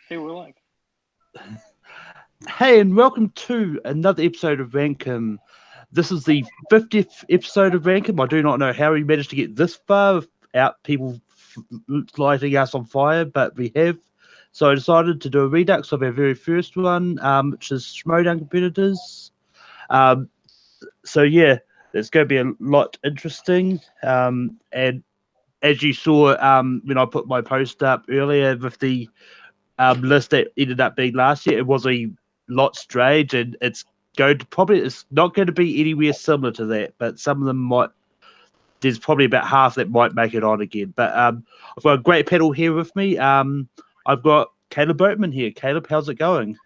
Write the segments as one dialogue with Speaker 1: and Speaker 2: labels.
Speaker 1: Hey, we're live.
Speaker 2: Hey, and welcome to another episode of Rankum. This is the 50th episode of Rankum. I do not know how we managed to get this far without people lighting us on fire, but we have. So I decided to do a redux of our very first one, which is Schmoedown competitors. Um, so yeah, it's going to be a lot interesting. And as you saw when I put my post up earlier with the list that ended up being last year, it was a lot strange, and it's not going to be anywhere similar to that, but some of them might. There's probably about half that might make it on again. But I've got a great panel here with me. I've got Caleb Boatman here. Caleb, how's it going?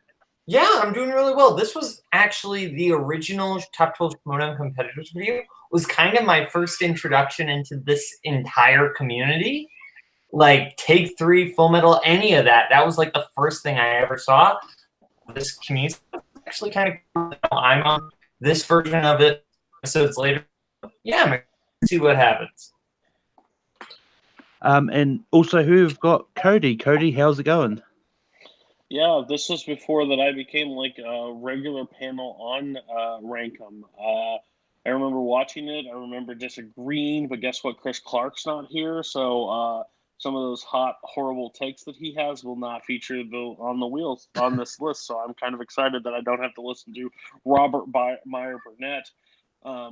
Speaker 3: Yeah, I'm doing really well. This was actually the original Top 12 Schmoedown competitors video. It was kind of my first introduction into this entire community. Like Take 3, Full Metal, any of that. That was like the first thing I ever saw. This community is actually kind of cool. I'm on this version of it episodes later. Yeah, I'm excited to see what happens.
Speaker 2: And also who we've got Cody. Cody, how's it going?
Speaker 1: Yeah, this was before that I became like a regular panel on Rankum. I remember watching it. I remember disagreeing, but guess what? Chris Clark's not here, so some of those hot, horrible takes that he has will not feature on the wheels on this list. So I'm kind of excited that I don't have to listen to Robert Meyer Burnett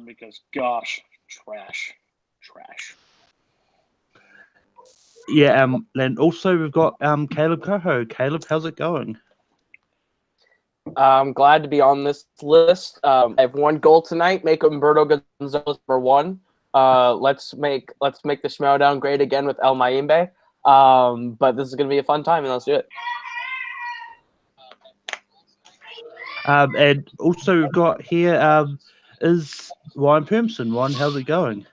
Speaker 1: because, gosh, trash.
Speaker 2: Yeah, and also we've got Caleb Coho. Caleb, how's it going?
Speaker 4: I'm glad to be on this list. I have one goal tonight: make Humberto Gonzalez #1. Let's make the Schmoedown great again with El Mayimbe. But this is gonna be a fun time, and let's do it.
Speaker 2: And also we've got here is Ryan Permson. Ryan, how's it going?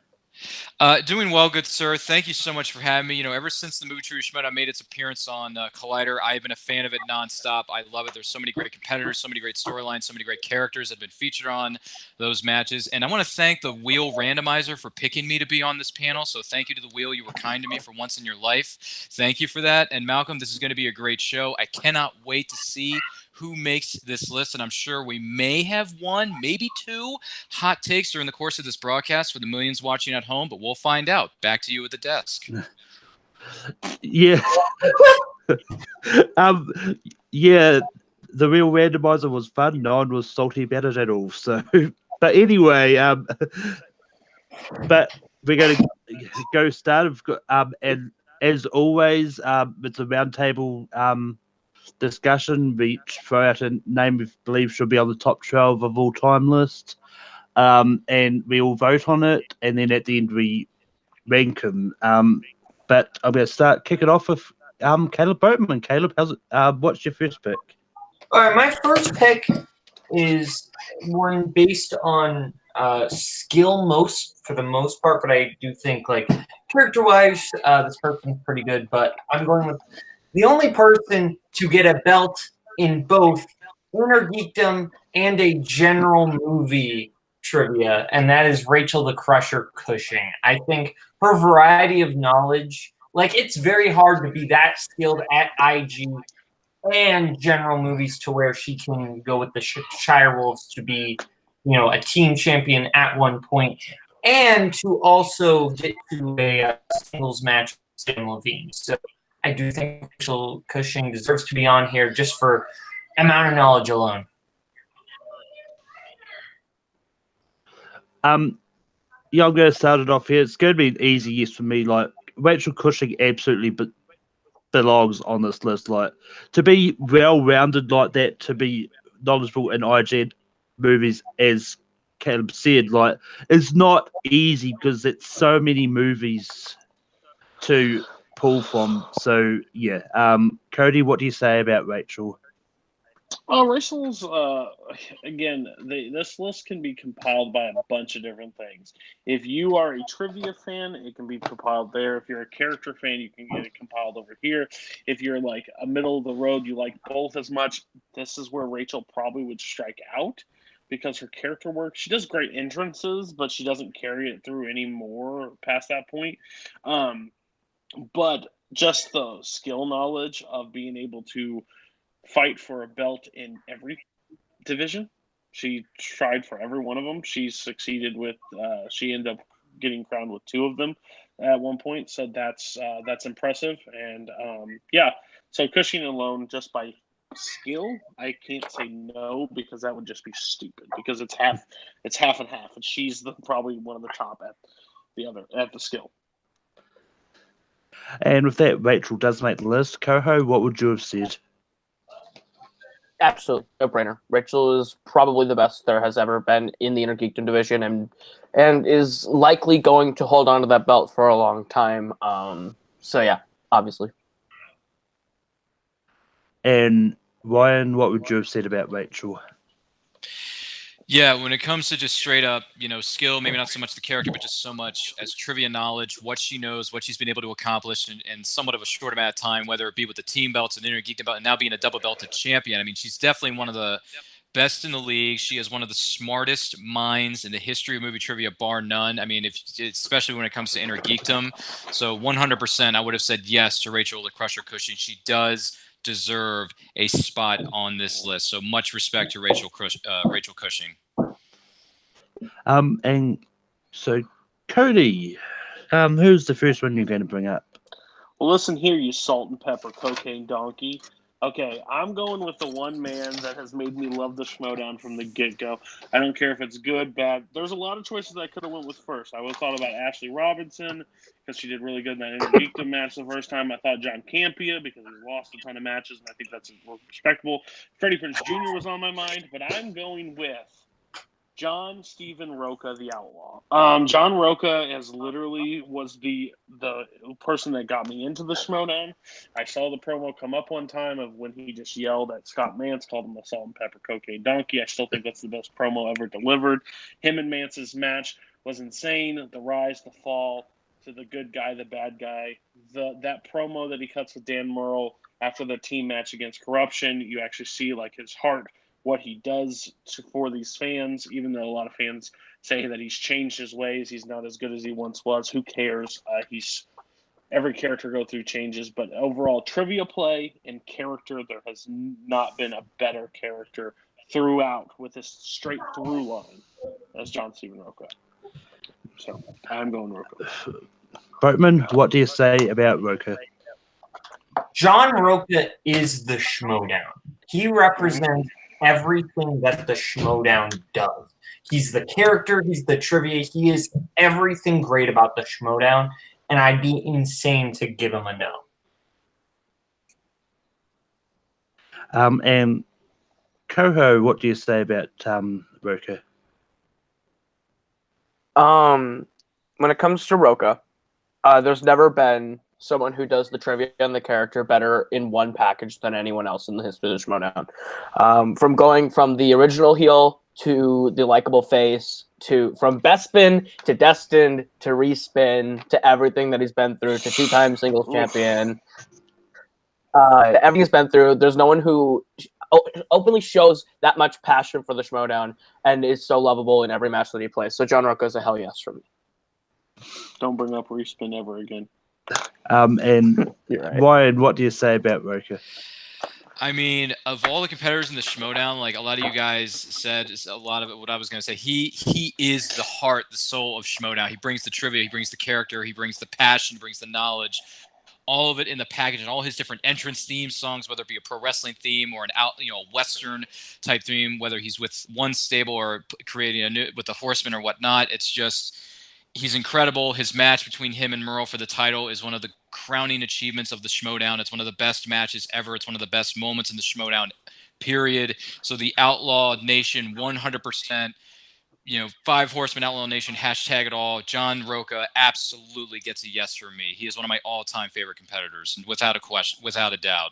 Speaker 5: Doing well, good sir. Thank you so much for having me. Ever since the movie True Schmoedown made its appearance on Collider, I've been a fan of it nonstop. I love it. There's so many great competitors, so many great storylines, so many great characters that have been featured on those matches. And I want to thank the Wheel Randomizer for picking me to be on this panel. So thank you to the Wheel. You were kind to me for once in your life. Thank you for that. And Malcolm, this is going to be a great show. I cannot wait to see who makes this list, and I'm sure we may have one, maybe two hot takes during the course of this broadcast for the millions watching at home, but we'll find out. Back to you at the desk.
Speaker 2: Yeah. Yeah, the Real Randomizer was fun. No one was salty about it at all. So, but anyway, but we're going to go start. And as always, it's a roundtable discussion. We throw out a name we believe should be on the top 12 of all time list, and we all vote on it, and then at the end we rank them. But I'm going to kick it off with Caleb Boatman. Caleb, how's it? What's your first pick?
Speaker 3: All right, my first pick is one based on skill for the most part, but I do think like character-wise, this person's pretty good. But I'm going with the only person to get a belt in both Inner Geekdom and a general movie trivia, and that is Rachel the Crusher Cushing. I think her variety of knowledge, like it's very hard to be that skilled at IG and general movies to where she can go with the Shire Wolves to be, a team champion at one point, and to also get to a singles match with Sam Levine. So I do think Rachel Cushing deserves to be on here just for amount of knowledge alone.
Speaker 2: Yeah, I'm going to start it off here. It's going to be an easy yes for me. Like Rachel Cushing absolutely belongs on this list. Like to be well-rounded like that, to be knowledgeable in IG movies, as Caleb said, like it's not easy because it's so many movies to pull from. So yeah, Cody, what do you say about Rachel?
Speaker 1: Rachel's, again, this list can be compiled by a bunch of different things. If you are a trivia fan, it can be compiled there. If you're a character fan, you can get it compiled over here. If you're like a middle of the road, you like both as much, this is where Rachel probably would strike out because her character work, she does great entrances, but she doesn't carry it through anymore past that point. But just the skill knowledge of being able to fight for a belt in every division. She tried for every one of them. She succeeded with. She ended up getting crowned with 2 of them at one point. So that's impressive. And yeah, so Cushing alone, just by skill, I can't say no because that would just be stupid. Because it's half and half, and she's probably one of the top at the skill.
Speaker 2: And with that, Rachel does make the list. Coho, what would you have said?
Speaker 4: Absolutely, no brainer. Rachel is probably the best there has ever been in the Intergeekdom division, and is likely going to hold on to that belt for a long time. So yeah, obviously.
Speaker 2: And Ryan, what would you have said about Rachel?
Speaker 5: Yeah, when it comes to just straight up, skill, maybe not so much the character, but just so much as trivia knowledge, what she knows, what she's been able to accomplish in somewhat of a short amount of time, whether it be with the team belts and Intergeekdom belt, and now being a double belted champion. I mean, she's definitely one of the best in the league. She is one of the smartest minds in the history of movie trivia, bar none. I mean, especially when it comes to Intergeekdom. So 100%, I would have said yes to Rachel the Crusher Cushing. She does deserve a spot on this list. So much respect to Rachel Cushing.
Speaker 2: And so Cody, who's the first one you're going to bring up?
Speaker 1: Well, listen here, you salt and pepper cocaine donkey. Okay, I'm going with the one man that has made me love the Schmoedown from the get-go. I don't care if it's good, bad. There's a lot of choices I could have went with first. I would have thought about Ashley Robinson because she did really good in that Intergeekdom match the first time. I thought John Campia because he lost a ton of matches, and I think that's respectable. Freddie Prinze Jr. was on my mind, but I'm going with John Steven Roca, the Outlaw. John Roca was the person that got me into the Schmoedown. I saw the promo come up one time of when he just yelled at Scott Mance, called him a salt and pepper cocaine donkey. I still think that's the best promo ever delivered. Him and Mance's match was insane. The rise, the fall, to the good guy, the bad guy. That promo that he cuts with Dan Murrell after the team match against Corruption, you actually see like his heart, what he does for these fans, even though a lot of fans say that he's changed his ways. He's not as good as he once was. Who cares? Every character go through changes, but overall trivia play and character, there has not been a better character throughout with this straight through line as John Steven Roca. So I'm going Roca.
Speaker 2: Boatman, what do you say about Roca?
Speaker 3: John Roca is the Schmoedown. He represents everything that the Schmoedown does. He's the character, he's the trivia, he is everything great about the Schmoedown, and I'd be insane to give him a no.
Speaker 2: And Coho, what do you say about Roca?
Speaker 4: When it comes to Roca, there's never been someone who does the trivia and the character better in one package than anyone else in the history of the Schmoedown. From going from the original heel to the likable face, from Bespin to Destined to Respin to everything that he's been through, to 2-time singles champion. Everything he's been through. There's no one who openly shows that much passion for the Schmoedown and is so lovable in every match that he plays. So John Roca is a hell yes for me.
Speaker 1: Don't bring up Respin ever again.
Speaker 2: And
Speaker 4: right.
Speaker 2: Ryan, what do you say about Roca?
Speaker 5: I mean, of all the competitors in the Schmoedown, like a lot of you guys said, is a lot of it what I was going to say. He is the heart, the soul of Schmoedown. He brings the trivia, he brings the character, he brings the passion, he brings the knowledge, all of it in the package, and all his different entrance theme songs, whether it be a pro wrestling theme or Western type theme, whether he's with one stable or creating a new with the Horsemen or whatnot. It's just, he's incredible. His match between him and Murrell for the title is one of the crowning achievements of the Schmoedown. It's one of the best matches ever. It's one of the best moments in the Schmoedown, period. So the Outlaw Nation, 100%, 5 Horsemen Outlaw Nation, hashtag it all. John Roca absolutely gets a yes from me. He is one of my all-time favorite competitors, and without a question, without a doubt.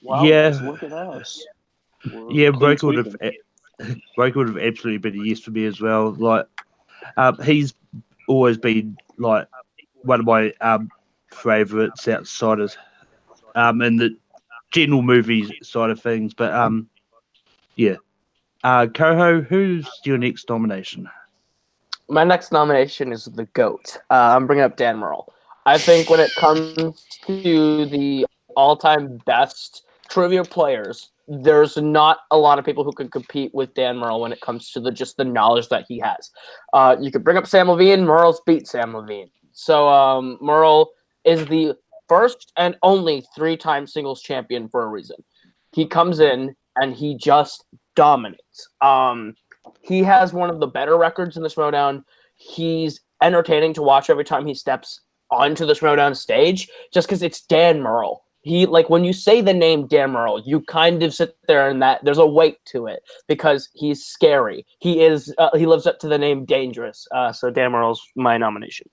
Speaker 1: Wow,
Speaker 2: Yeah.
Speaker 1: guys, look at us.
Speaker 2: Roca would have absolutely been a yes for me as well. Like, he's always been like one of my favorites outside of in the general movie side of things. But yeah. Coho, who's your next nomination?
Speaker 4: My next nomination is the GOAT. I'm bringing up Dan Murrell. I think when it comes to the all-time best trivia players, there's not a lot of people who can compete with Dan Murrell when it comes to just the knowledge that he has. You could bring up Sam Levine. Murrell's beat Sam Levine. So Murrell is the first and only 3-time singles champion for a reason. He comes in and he just dominates. He has one of the better records in the Schmoedown. He's entertaining to watch every time he steps onto the Schmoedown stage, just because it's Dan Murrell. He, like, when you say the name Dan Murrell, you kind of sit there and that there's a weight to it because he's scary. He lives up to the name Dangerous. So Dan Murrell's my nomination.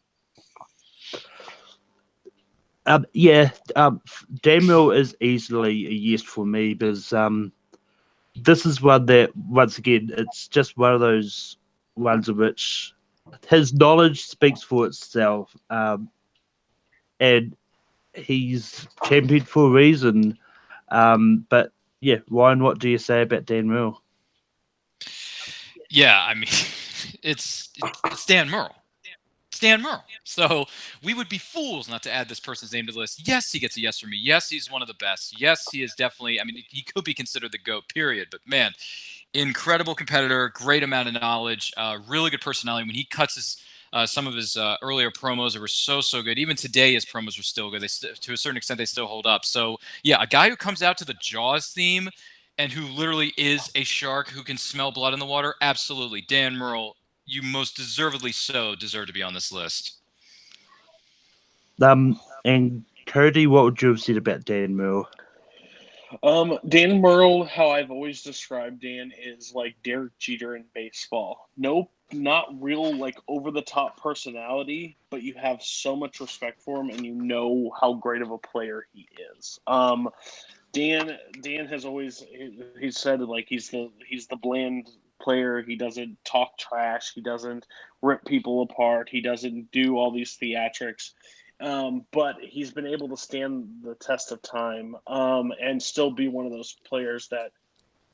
Speaker 2: Daniel is easily a yes for me because this is one that, once again, it's just one of those ones in which his knowledge speaks for itself, and he's championed for a reason. But yeah, Ryan, what do you say about Dan Murrell?
Speaker 5: Yeah, I mean, it's Dan Murrell. It's Dan Murrell. So we would be fools not to add this person's name to the list. Yes, he gets a yes from me. Yes, he's one of the best. Yes, he is definitely, I mean, he could be considered the GOAT, period. But man, incredible competitor, great amount of knowledge, really good personality. When he cuts his some of his earlier promos were so good. Even today, his promos were still good. To a certain extent, they still hold up. So yeah, a guy who comes out to the Jaws theme and who literally is a shark who can smell blood in the water, absolutely. Dan Murrell, you most deservedly so deserve to be on this list.
Speaker 2: And Cody, what would you have said about Dan Murrell?
Speaker 1: Dan Murrell, how I've always described Dan, is like Derek Jeter in baseball. Nope, not real like over the top personality, but you have so much respect for him, and you know how great of a player he is. Dan has always he said like he's the bland player. He doesn't talk trash. He doesn't rip people apart. He doesn't do all these theatrics. But he's been able to stand the test of time and still be one of those players that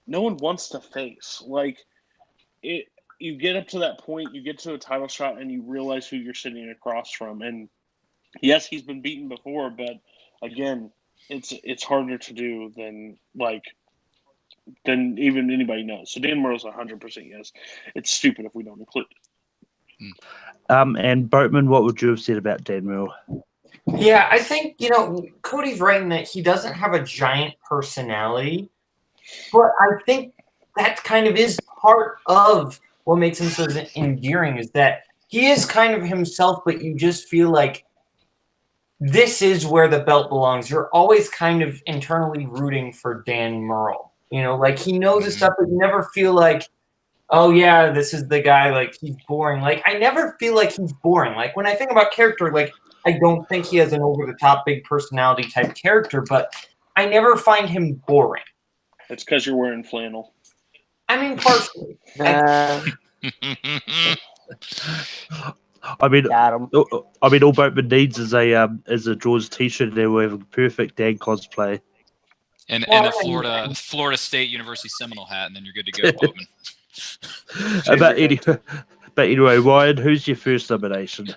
Speaker 1: no one wants to face. Like it, you get up to that point, you get to a title shot, and you realize who you're sitting across from. And yes, he's been beaten before, but again, it's harder to do than even anybody knows. So Dan Murrell's 100% yes. It's stupid if we don't include it.
Speaker 2: And Boatman, what would you have said about Dan Murrell?
Speaker 3: Yeah, I think, Cody's right in that he doesn't have a giant personality, but I think that kind of is part of what makes him so endearing is that he is kind of himself, but you just feel like this is where the belt belongs. You're always kind of internally rooting for Dan Murrell. Like he knows his stuff, but you never feel like, oh yeah, this is the guy, like he's boring. Like I never feel like he's boring. Like when I think about character, like I don't think he has an over-the-top big personality type character, but I never find him boring.
Speaker 1: It's because you're wearing flannel.
Speaker 3: I mean, partially.
Speaker 2: I mean, all Boatman needs is a Jaws T-shirt, and then we have a perfect Dan cosplay.
Speaker 5: And a Florida State University Seminole hat, and then you're good to go, Boatman.
Speaker 2: But anyway, Ryan, who's your first nomination?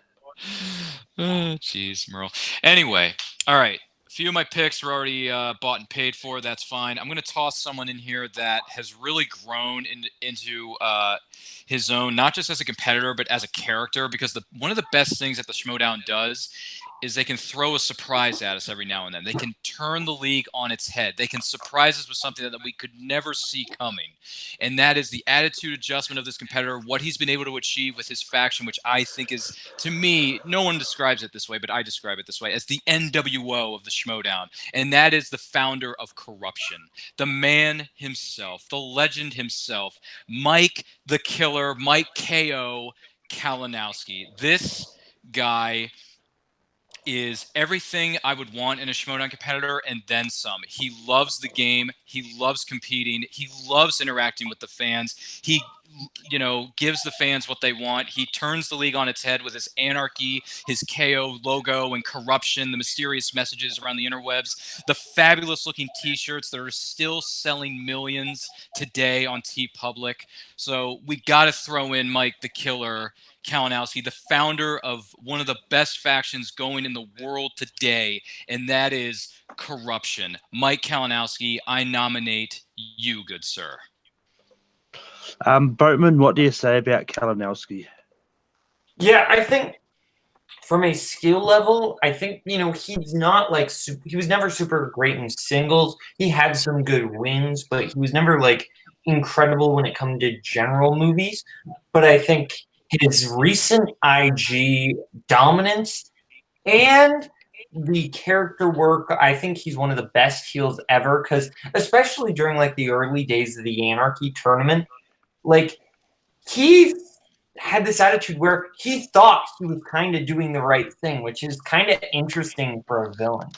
Speaker 5: Jeez, Merle. Anyway, all right. A few of my picks were already bought and paid for. That's fine. I'm going to toss someone in here that has really grown into his own, not just as a competitor, but as a character, because one of the best things that the Schmoedown does is they can throw a surprise at us every now and then. They can turn the league on its head. They can surprise us with something that we could never see coming. And that is the attitude adjustment of this competitor, what he's been able to achieve with his faction, which I think is, to me, no one describes it this way, but I describe it this way, as the NWO of the Schmoedown. And that is the founder of corruption. The man himself, the legend himself, Mike the Killer, Mike K.O. Kalinowski. This guy is everything I would want in a Schmoedown competitor and then some. He loves the game. He loves competing. He loves interacting with the fans. He gives the fans what they want. He turns the league on its head with his anarchy, his KO logo and corruption, the mysterious messages around the interwebs, the fabulous looking t-shirts that are still selling millions today on TeePublic. So we got to throw in Mike the Killer Kalinowski, the founder of one of the best factions going in the world today, and that is corruption. Mike Kalinowski, I nominate you, good sir.
Speaker 2: Boatman, what do you say about Kalinowski?
Speaker 3: Yeah, I think from a skill level, I think, he's not like he was never super great in singles. He had some good wins, but he was never like incredible when it comes to general movies. But I think his recent IG dominance and the character work, I think he's one of the best heels ever, because especially during like the early days of the Anarchy tournament, like he had this attitude where he thought he was kind of doing the right thing, which is kind of interesting for a villain.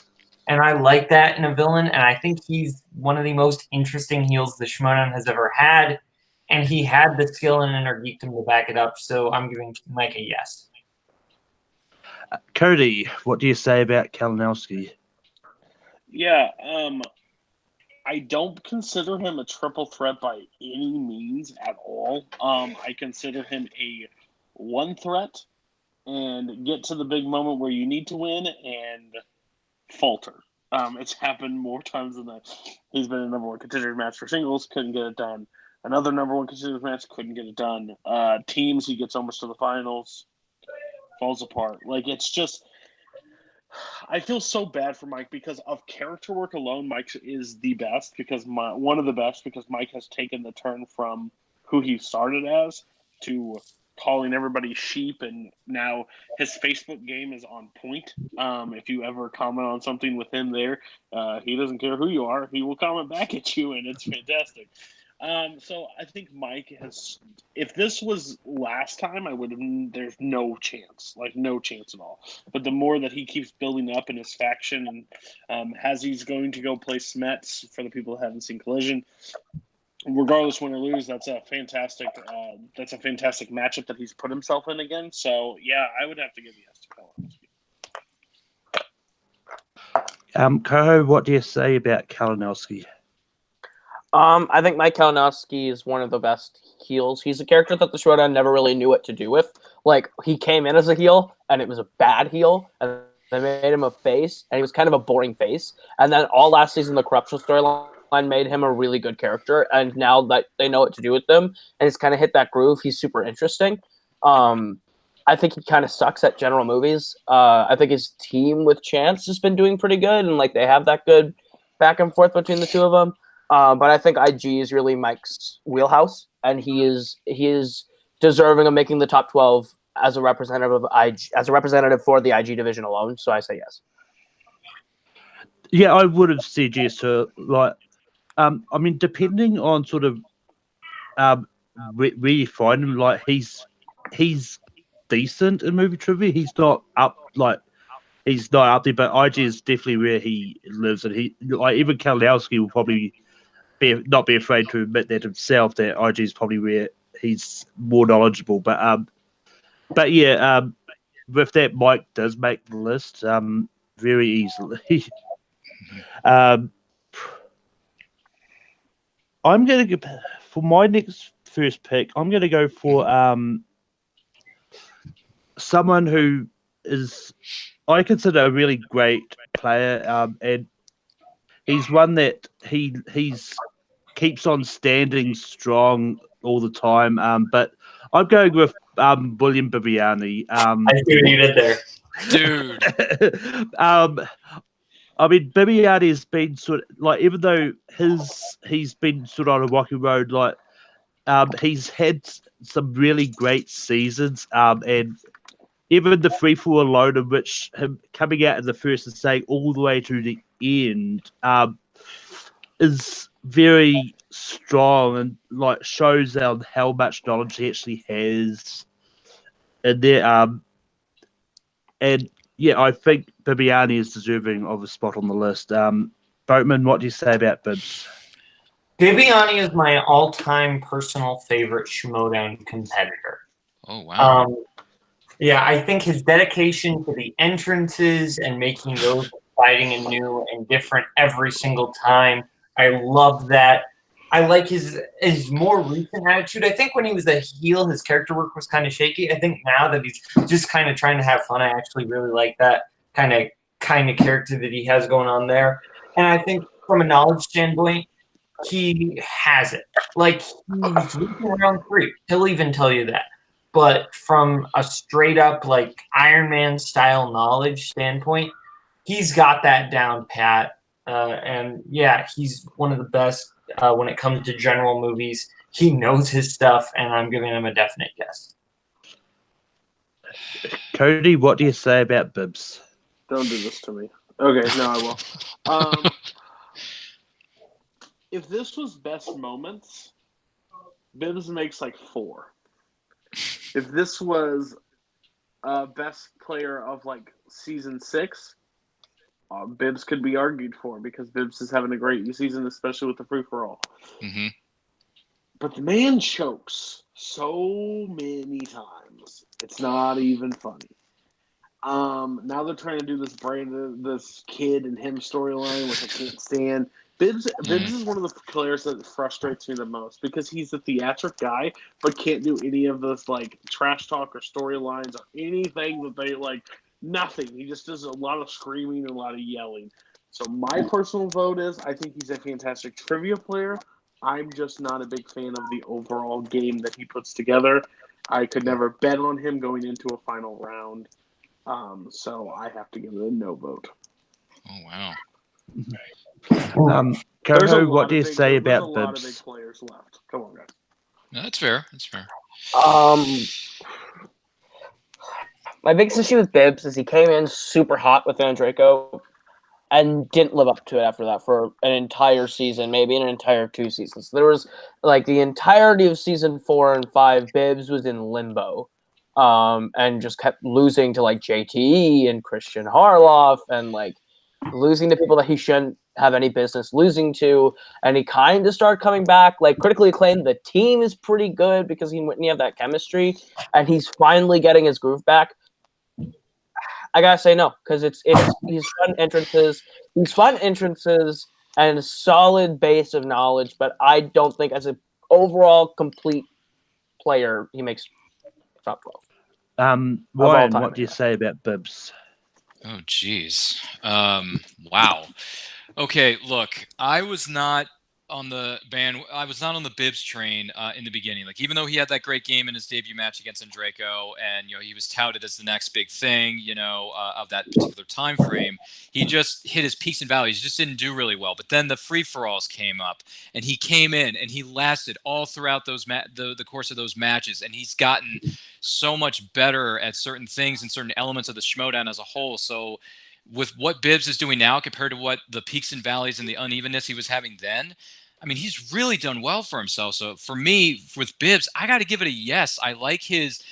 Speaker 3: And I like that in a villain, and I think he's one of the most interesting heels the Schmoedown has ever had, and he had the skill and inner geekdom to back it up, so I'm giving Mike a yes.
Speaker 2: Cody, what do you say about Kalinowski?
Speaker 1: Yeah, I don't consider him a triple threat by any means at all. I consider him a one threat and get to the big moment where you need to win and falter. It's happened more times than that. He's been a number one contender match for singles, couldn't get it done. Another number one contender match, couldn't get it done. Teams, he gets almost to the finals, falls apart. Like, it's just, I feel so bad for Mike because of character work alone. Mike is the best one of the best because Mike has taken the turn from who he started as to calling everybody sheep, and now his Facebook game is on point. If you ever comment on something with him there, he doesn't care who you are. He will comment back at you, and it's fantastic. So I think Mike has. If this was last time, I would have. There's no chance, like no chance at all. But the more that he keeps building up in his faction, and as he's going to go play Smets for the people who haven't seen Collision, regardless win or lose, that's a fantastic. That's a fantastic matchup that he's put himself in again. So yeah, I would have to give yes to Kalinowski.
Speaker 2: Koho, what do you say about Kalinowski?
Speaker 4: I think Mike Kalinowski is one of the best heels. He's a character that the Schmoedown never really knew what to do with. Like, he came in as a heel, and it was a bad heel, and they made him a face, and he was kind of a boring face. And then all last season, the corruption storyline made him a really good character, and now that they know what to do with him, and he's kind of hit that groove, he's super interesting. I think he kind of sucks at general movies. I think his team with Chance has been doing pretty good, and like they have that good back and forth between the two of them. But I think IG is really Mike's wheelhouse, and he is deserving of making the top 12 as a representative of IG, as a representative for the IG division alone. So I say yes.
Speaker 2: Yeah, I would have said yes to like. I mean, depending on sort of where you find him, like he's decent in movie trivia. He's not up there, but IG is definitely where he lives, and he like even Kalinowski will probably not be afraid to admit that himself, that IG is probably where he's more knowledgeable. But yeah, with that, Mike does make the list very easily. I'm going to go for my first pick. I'm going to go for someone who is I consider a really great player, and he's one that he's keeps on standing strong all the time. But I'm going with William Bibiani.
Speaker 3: I see what you did there,
Speaker 5: dude.
Speaker 2: I mean, Bibiani has been sort of like, even though he's been sort of on a rocky road, like he's had some really great seasons, and even the free fall alone, in which him coming out in the first and staying all the way to the end, is very strong and like shows how much knowledge he actually has. And there, and yeah, I think Bibiani is deserving of a spot on the list. Boatman, what do you say about Bibs?
Speaker 3: Bibiani is my all-time personal favorite Schmoedown competitor.
Speaker 5: Oh wow.
Speaker 3: Yeah, I think his dedication to the entrances and making those exciting and new and different every single time. I love that. I like his more recent attitude. I think when he was a heel, his character work was kind of shaky. I think now that he's just kind of trying to have fun, I actually really like that kind of character that he has going on there. And I think from a knowledge standpoint, he has it. Like he's looking around free. He'll even tell you that. But from a straight up like Iron Man style knowledge standpoint, he's got that down pat. And yeah, he's one of the best when it comes to general movies. He knows his stuff, and I'm giving him a definite yes.
Speaker 2: Cody, what do you say about Bibbs?
Speaker 1: Don't do this to me. Okay, no, I will. If this was best moments, Bibbs makes like 4. If this was best player of like season 6, Bibbs could be argued for because Bibbs is having a great season, especially with the free for all.
Speaker 5: Mm-hmm.
Speaker 1: But the man chokes so many times, it's not even funny. Now they're trying to do this kid and him storyline, which I can't stand. Bibbs is one of the players that frustrates me the most because he's the theatric guy, but can't do any of this like trash talk or storylines or anything that they like. Nothing. He just does a lot of screaming and a lot of yelling. So my personal vote is I think he's a fantastic trivia player. I'm just not a big fan of the overall game that he puts together. I could never bet on him going into a final round. So I have to give it a no vote.
Speaker 5: Oh wow.
Speaker 2: Coho, what do you say about
Speaker 1: Bibbs? There's a lot of big
Speaker 2: Bibbs?
Speaker 1: players left. Come on, guys.
Speaker 5: No, that's fair. That's fair.
Speaker 4: My biggest issue with Bibbs is he came in super hot with Draco and didn't live up to it after that for an entire season, maybe an entire 2 seasons. There was like the entirety of season 4 and 5, Bibbs was in limbo. And just kept losing to like JTE and Christian Harloff and like losing to people that he shouldn't have any business losing to. And he kind of started coming back, like critically acclaimed. The team is pretty good because he and Whitney have that chemistry, and he's finally getting his groove back. I gotta say no, because he's fun entrances. He's fun entrances and a solid base of knowledge, but I don't think as an overall complete player he makes top 12.
Speaker 2: Ryan, what do you say about Bibbs?
Speaker 5: Oh, geez. Wow. Okay, look, I was not on the Bibbs train in the beginning. Like, even though he had that great game in his debut match against Draco, and he was touted as the next big thing, of that particular time frame, he just hit his peaks and valleys. He just didn't do really well. But then the free for alls came up, and he came in and he lasted all throughout those the course of those matches, and he's gotten so much better at certain things and certain elements of the Schmoedown as a whole. So with what Bibbs is doing now compared to what the peaks and valleys and the unevenness he was having then, I mean, he's really done well for himself. So for me, with Bibbs, I got to give it a yes. I like his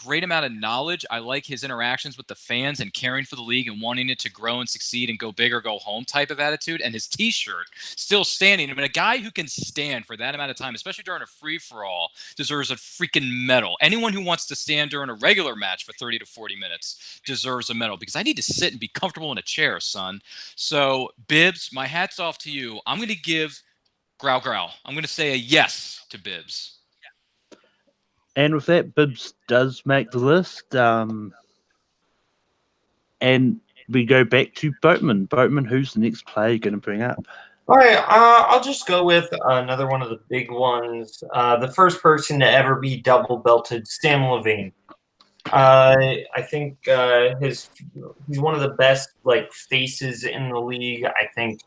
Speaker 5: great amount of knowledge. I like his interactions with the fans and caring for the league and wanting it to grow and succeed and go big or go home type of attitude. And his T-shirt still standing. I mean, a guy who can stand for that amount of time, especially during a free-for-all, deserves a freaking medal. Anyone who wants to stand during a regular match for 30 to 40 minutes deserves a medal, because I need to sit and be comfortable in a chair, son. So, Bibbs, my hat's off to you. I'm going to give growl. I'm going to say a yes to Bibbs.
Speaker 2: And with that, Bibbs does make the list. And we go back to Boatman. Boatman, who's the next player you're going to bring up?
Speaker 3: All right, I'll just go with another one of the big ones. The first person to ever be double belted, Sam Levine. I think he's one of the best faces in the league. I think,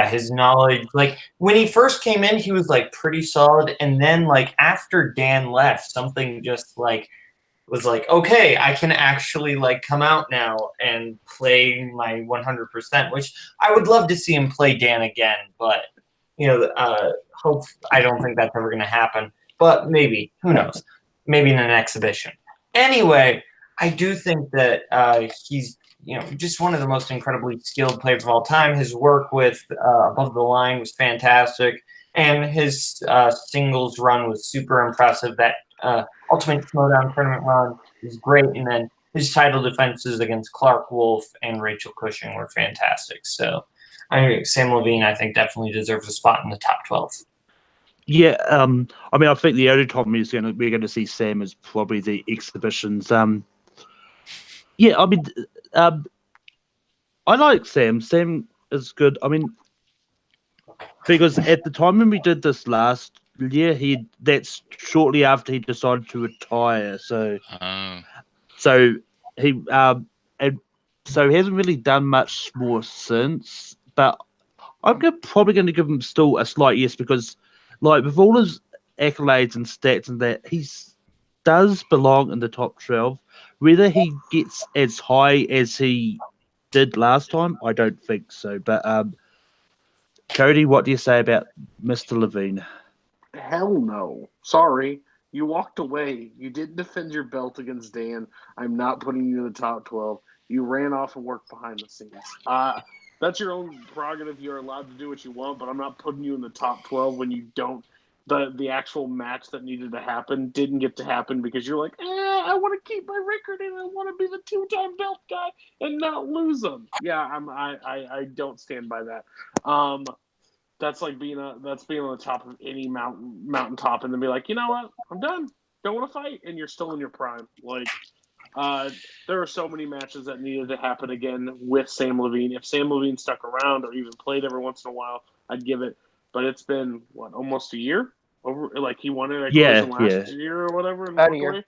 Speaker 3: his knowledge. Like when he first came in, he was pretty solid, and then after Dan left, something just was okay, I can actually come out now and play my 100%, which I would love to see him play Dan again, but hope I don't think that's ever going to happen, but maybe, who knows, maybe in an exhibition. Anyway, I do think that he's just one of the most incredibly skilled players of all time. His work with Above the Line was fantastic, and his singles run was super impressive. That Ultimate Schmoedown tournament run was great, and then his title defenses against Clark Wolf and Rachel Cushing were fantastic. So, Sam Levine, I think, definitely deserves a spot in the top 12.
Speaker 2: Yeah, I mean, I think the only time we're going to see Sam is probably the exhibitions. Yeah, I mean, I like Sam. Sam is good. I mean, because at the time when we did this last year, that's shortly after he decided to retire. So he and so he hasn't really done much more since. But I'm probably going to give him still a slight yes because, like, with all his accolades and stats and that, he does belong in the top 12. Whether he gets as high as he did last time, I don't think so. But Cody, what do you say about Mr. Levine?
Speaker 1: Hell no. Sorry. You walked away. You didn't defend your belt against Dan. I'm not putting you in the top 12. You ran off and worked behind the scenes. That's your own prerogative. You're allowed to do what you want, but I'm not putting you in the top 12 when you don't. The actual match that needed to happen didn't get to happen because you're like, I want to keep my record and I want to be the 2-time belt guy and not lose them. Yeah, I don't stand by that. That's like being on the top of any mountaintop and then be like, you know what, I'm done. Don't want to fight, and you're still in your prime. Like, there are so many matches that needed to happen again with Sam Levine. If Sam Levine stuck around or even played every once in a while, I'd give it. But it's been almost a year over. Like he won it at Collision last year or whatever.
Speaker 4: About a year.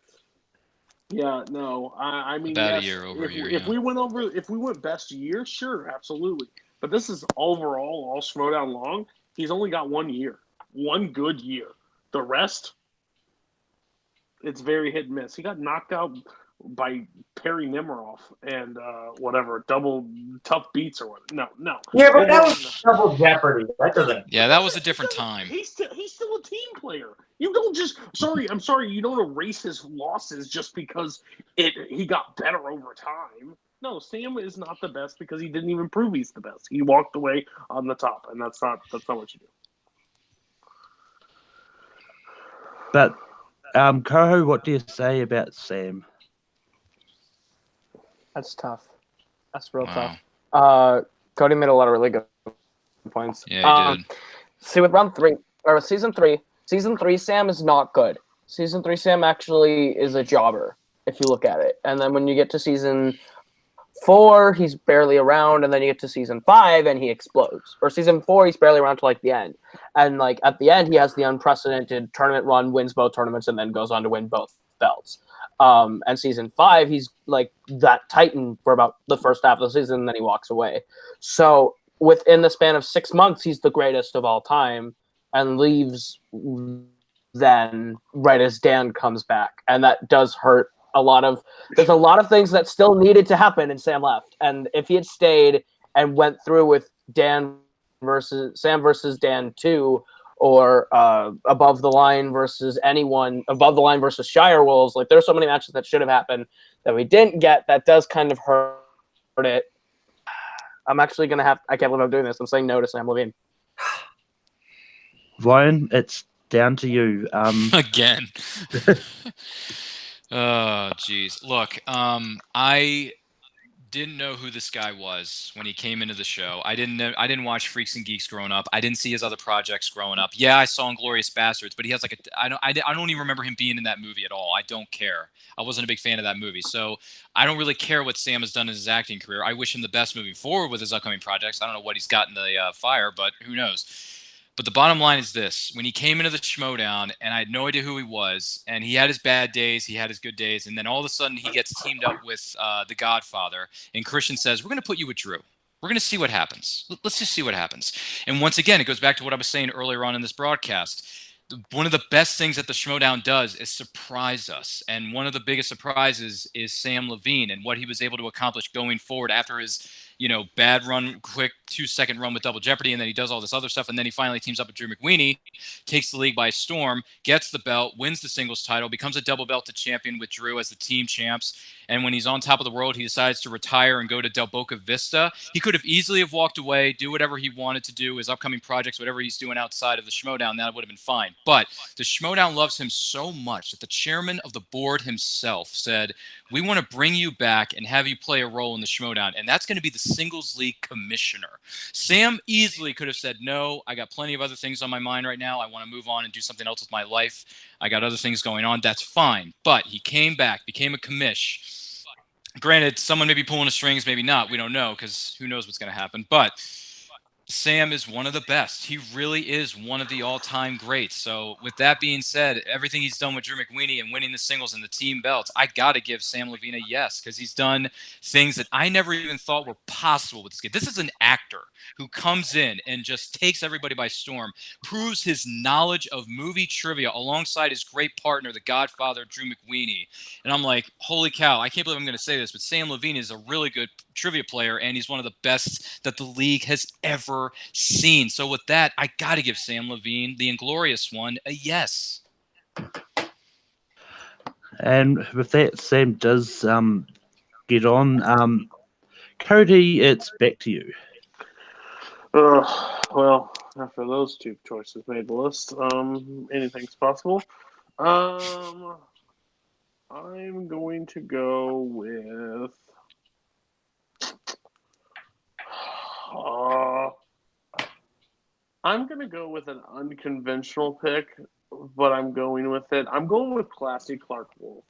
Speaker 1: Yeah, no. I mean,
Speaker 5: about
Speaker 1: yes,
Speaker 5: a year, over a year.
Speaker 1: If we went best year, sure, absolutely. But this is overall all Schmoedown long. He's only got 1 year, one good year. The rest, it's very hit and miss. He got knocked out by Perry Nemiroff and whatever, double tough beats or whatever. No.
Speaker 3: Yeah, but that was double jeopardy. That doesn't.
Speaker 5: Yeah, that was a different time.
Speaker 1: He's still a team player. You don't just I'm sorry. You don't erase his losses just because he got better over time. No, Sam is not the best because he didn't even prove he's the best. He walked away on the top, and that's not what you do.
Speaker 2: But Koho, what do you say about Sam?
Speaker 4: That's tough. That's real tough. Cody made a lot of really good points.
Speaker 5: Yeah, he did.
Speaker 4: See, with season three, Sam is not good. Season 3, Sam actually is a jobber, if you look at it. And then when you get to season 4, he's barely around, and then you get to season 5, and he explodes. Or season 4, he's barely around to like the end. And like at the end, he has the unprecedented tournament run, wins both tournaments, and then goes on to win both belts. And season 5, he's like that Titan for about the first half of the season, and then he walks away. So within the span of 6 months, he's the greatest of all time, and leaves then right as Dan comes back, and that does hurt. There's a lot of things that still needed to happen, and Sam left. And if he had stayed and went through with Sam versus Dan 2, or Above the Line versus Shire Wolves, like there's so many matches that should have happened that we didn't get. That does kind of hurt it. I'm actually gonna I can't believe I'm doing this. I'm saying no to Sam Levine.
Speaker 2: Ryan, it's down to you.
Speaker 5: Again. Oh, geez. Look, I didn't know who this guy was when he came into the show. I didn't watch Freaks and Geeks growing up. I didn't see his other projects growing up. Yeah, I saw Inglourious Bastards, but he has like I don't even remember him being in that movie at all. I don't care. I wasn't a big fan of that movie. So I don't really care what Sam has done in his acting career. I wish him the best moving forward with his upcoming projects. I don't know what he's got in the fire, but who knows? But the bottom line is this. When he came into the Schmoedown, and I had no idea who he was, and he had his bad days, he had his good days, and then all of a sudden he gets teamed up with The Godfather, and Christian says, we're going to put you with Drew. We're going to see what happens. Let's just see what happens. And once again, it goes back to what I was saying earlier on in this broadcast. one of the best things that the Schmoedown does is surprise us. And one of the biggest surprises is Sam Levine and what he was able to accomplish going forward after his, bad run, quick 2-second run with Double Jeopardy. And then he does all this other stuff. And then he finally teams up with Drew McWeeny, takes the league by storm, gets the belt, wins the singles title, becomes a double belted champion with Drew as the team champs. And when he's on top of the world, he decides to retire and go to Del Boca Vista. He could have easily have walked away, do whatever he wanted to do, his upcoming projects, whatever he's doing outside of the Schmoedown, that would have been fine. But the Schmoedown loves him so much that the chairman of the board himself said, we want to bring you back and have you play a role in the Schmoedown, and that's going to be the singles league commissioner. Sam easily could have said, no, I got plenty of other things on my mind right now. I want to move on and do something else with my life. I got other things going on. That's fine. But he came back, became a commish. Granted, someone may be pulling the strings, maybe not. We don't know, because who knows what's going to happen. But Sam is one of the best. He really is one of the all-time greats. So with that being said, everything he's done with Drew McWeeny and winning the singles and the team belts, I got to give Sam Levine a yes, because he's done things that I never even thought were possible with this kid. This is an actor who comes in and just takes everybody by storm, proves his knowledge of movie trivia alongside his great partner, the Godfather, Drew McWeeny. And I'm like, holy cow, I can't believe I'm going to say this, but Sam Levine is a really good trivia player, and he's one of the best that the league has ever seen. So with that, I got to give Sam Levine, the Inglorious One, a yes.
Speaker 2: And with that, Sam does get on. Cody, it's back to you.
Speaker 1: Well, after those two choices made the list, anything's possible. I'm going to go with. I'm going to go with an unconventional pick, but I'm going with it. I'm going with Classy Clark Wolf.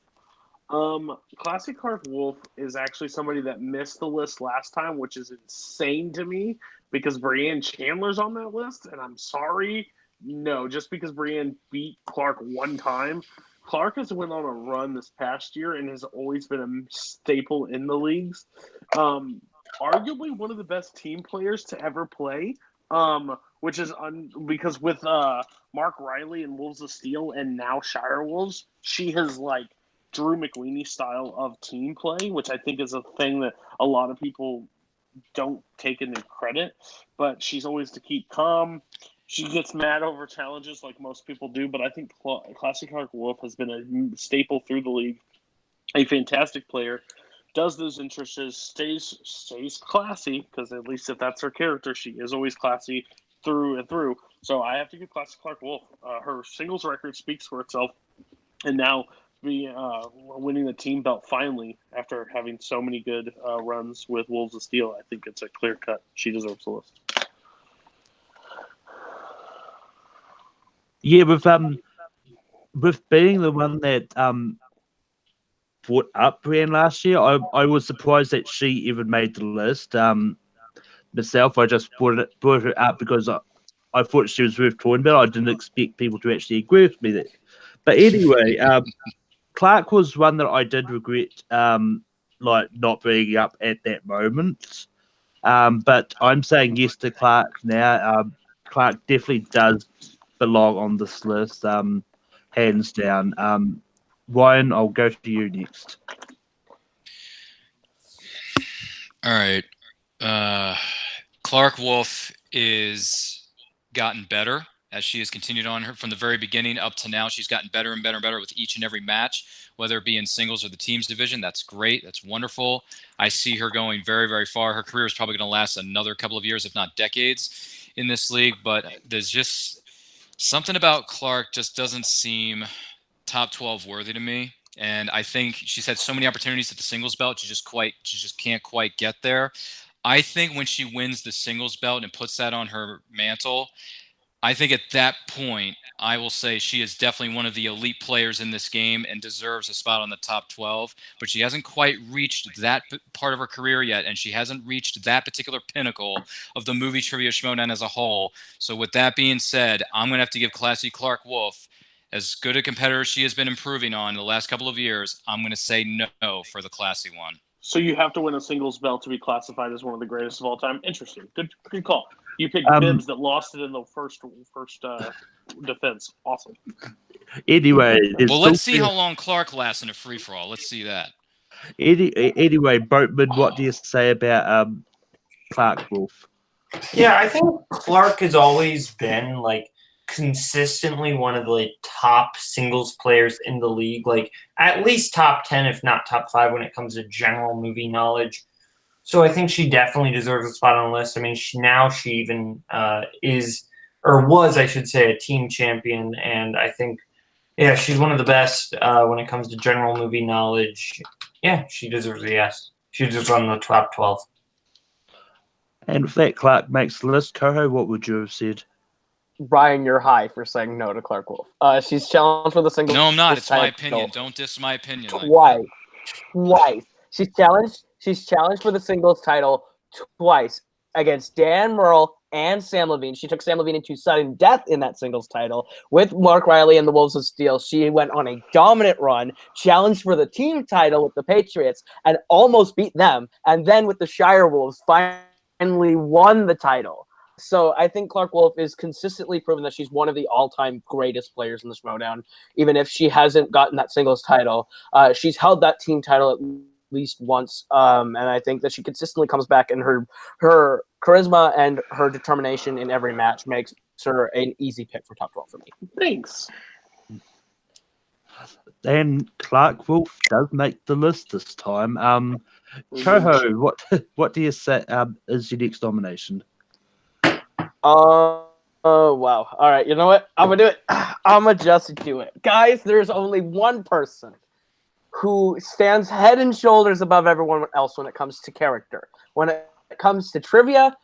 Speaker 1: Classy Clark Wolf is actually somebody that missed the list last time, which is insane to me because Brianne Chandler's on that list, and I'm sorry. No, just because Brianne beat Clark one time. Clark has went on a run this past year and has always been a staple in the leagues. Arguably one of the best team players to ever play, which is because with Mark Riley and Wolves of Steel and now Shire Wolves, she has like Drew McWeeny style of team play, which I think is a thing that a lot of people don't take into credit, but she's always to keep calm. She gets mad over challenges like most people do, but I think Classic Clark Wolf has been a staple through the league. A fantastic player. Does those interests, stays classy, because at least if that's her character, she is always classy through and through. So I have to give Classic Clark Wolf. Her singles record speaks for itself, and now winning the team belt finally after having so many good runs with Wolves of Steel, I think it's a clear cut. She deserves the list.
Speaker 2: Yeah, with being the one that brought up Brienne last year, I was surprised that she even made the list. Myself, I just brought her up because I thought she was worth talking about. I didn't expect people to actually agree with me there. But anyway, Clark was one that I did regret, like not bringing up at that moment. But I'm saying yes to Clark now. Clark definitely does belong on this list, hands down. Ryan, I'll go to you next.
Speaker 5: All right. Clark Wolf is gotten better as she has continued on her from the very beginning up to now. She's gotten better and better and better with each and every match, whether it be in singles or the teams division. That's great. That's wonderful. I see her going very, very far. Her career is probably going to last another couple of years, if not decades, in this league. But there's just something about Clark just doesn't seem top 12 worthy to me. And I think she's had so many opportunities at the singles belt. She just can't quite get there. I think when she wins the singles belt and puts that on her mantle, I think at that point, I will say she is definitely one of the elite players in this game and deserves a spot on the top 12. But she hasn't quite reached that part of her career yet, and she hasn't reached that particular pinnacle of the movie trivia Schmoedown as a whole. So with that being said, I'm going to have to give Classy Clark Wolf, as good a competitor she has been improving on in the last couple of years, I'm going to say no for the Classy one.
Speaker 1: So you have to win a singles belt to be classified as one of the greatest of all time. Interesting. Good call. You picked Bibbs that lost it in the first defense. Awesome.
Speaker 2: Anyway,
Speaker 5: Well, let's see how long Clark lasts in a free for all. Let's see that.
Speaker 2: Anyway, Boatman, what do you say about Clark Wolf?
Speaker 3: Yeah, I think Clark has always been like consistently one of the top singles players in the league, like at least top 10, if not top 5 when it comes to general movie knowledge. So I think she definitely deserves a spot on the list. I mean, she even is, or was, I should say, a team champion. And I think, yeah, she's one of the best when it comes to general movie knowledge. Yeah, she deserves a yes. She deserves on the top 12.
Speaker 2: And if that Clark makes the list, Coho, what would you have said?
Speaker 4: Ryan, you're high for saying no to Clark Wolf. She's challenged for the single.
Speaker 5: No, I'm not. It's my opinion. Don't diss my opinion.
Speaker 4: Twice. She's challenged for the singles title twice against Dan Murrell and Sam Levine. She took Sam Levine into sudden death in that singles title with Mark Riley and the Wolves of Steel. She went on a dominant run, challenged for the team title with the Patriots, and almost beat them. And then with the Shire Wolves, finally won the title. So I think Clark Wolf is consistently proven that she's one of the all-time greatest players in the Schmoedown, even if she hasn't gotten that singles title. She's held that team title at least once, and I think that she consistently comes back, and her charisma and her determination in every match makes her an easy pick for top 12 for me.
Speaker 1: Thanks.
Speaker 2: And Clark Wolf does make the list this time. Coho, what do you say is your next nomination?
Speaker 4: Oh, wow. All right, you know what? I'm going to do it. I'm going to just do it. Guys, there's only one person who stands head and shoulders above everyone else when it comes to character. When it comes to trivia,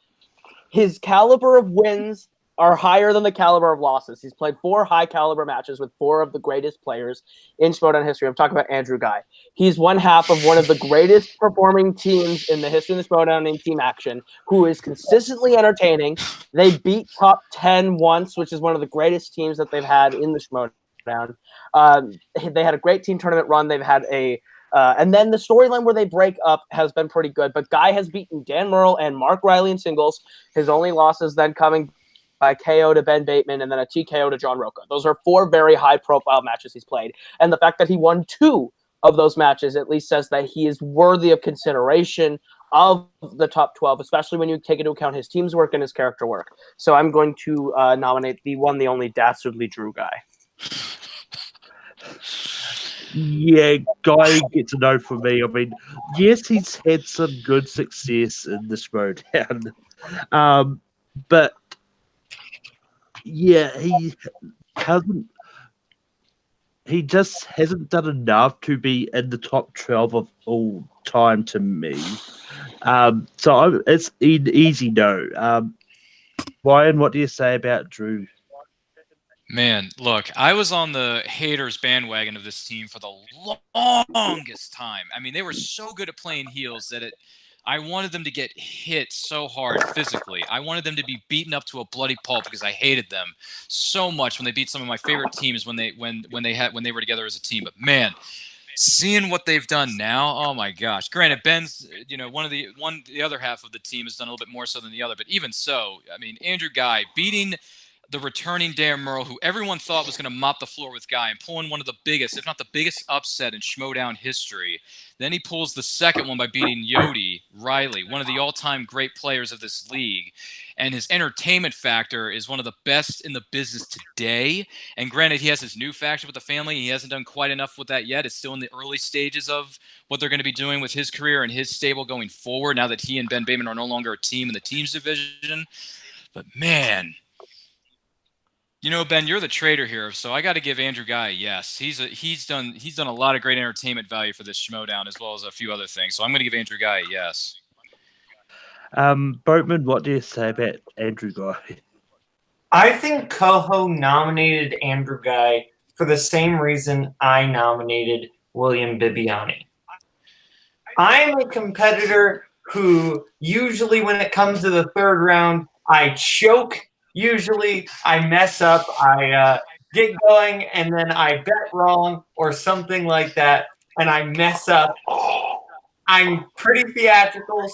Speaker 4: his caliber of wins are higher than the caliber of losses. He's played 4 high-caliber matches with 4 of the greatest players in Schmoedown history. I'm talking about Andrew Guy. He's one half of one of the greatest performing teams in the history of the Schmoedown in team action, who is consistently entertaining. They beat top 10 once, which is one of the greatest teams that they've had in the Schmoedown. They had a great team tournament run. They've had and then the storyline where they break up has been pretty good. But Guy has beaten Dan Murrell and Mark Riley in singles. His only losses then coming by KO to Ben Bateman and then a TKO to John Roca. Those are 4 very high-profile matches he's played. And the fact that he won 2 of those matches at least says that he is worthy of consideration of the top 12, especially when you take into account his team's work and his character work. So I'm going to nominate the one, the only dastardly Drew Guy.
Speaker 2: Yeah, Guy gets a no from me. I mean, yes, he's had some good success in the Schmoedown. But yeah, he just hasn't done enough to be in the top 12 of all time to me. So it's an easy no. Ryan, what do you say about Drew?
Speaker 5: Man, look, I was on the haters bandwagon of this team for the longest time. I mean, they were so good at playing heels that I wanted them to get hit so hard physically. I wanted them to be beaten up to a bloody pulp because I hated them so much when they beat some of my favorite teams when they were together as a team. But man, seeing what they've done now, oh my gosh. Granted, Ben's, the other half of the team has done a little bit more so than the other, but even so, I mean, Andrew Guy beating the returning Dan Murrell, who everyone thought was going to mop the floor with Guy and pulling one of the biggest, if not the biggest upset in Schmoedown history. Then he pulls the second one by beating Yodi Riley, one of the all-time great players of this league. And his entertainment factor is one of the best in the business today. And granted, he has his new faction with the family. He hasn't done quite enough with that yet. It's still in the early stages of what they're going to be doing with his career and his stable going forward now that he and Ben Bateman are no longer a team in the teams division. But man, Ben, you're the trader here, so I got to give Andrew Guy a yes. He's done a lot of great entertainment value for this Schmoedown as well as a few other things. So I'm going to give Andrew Guy a yes.
Speaker 2: Boatman, what do you say about Andrew Guy?
Speaker 3: I think Coho nominated Andrew Guy for the same reason I nominated William Bibiani. I'm a competitor who usually when it comes to the third round, I choke. Usually I mess up, I get going, and then I bet wrong or something like that, and I mess up. I'm pretty theatrical.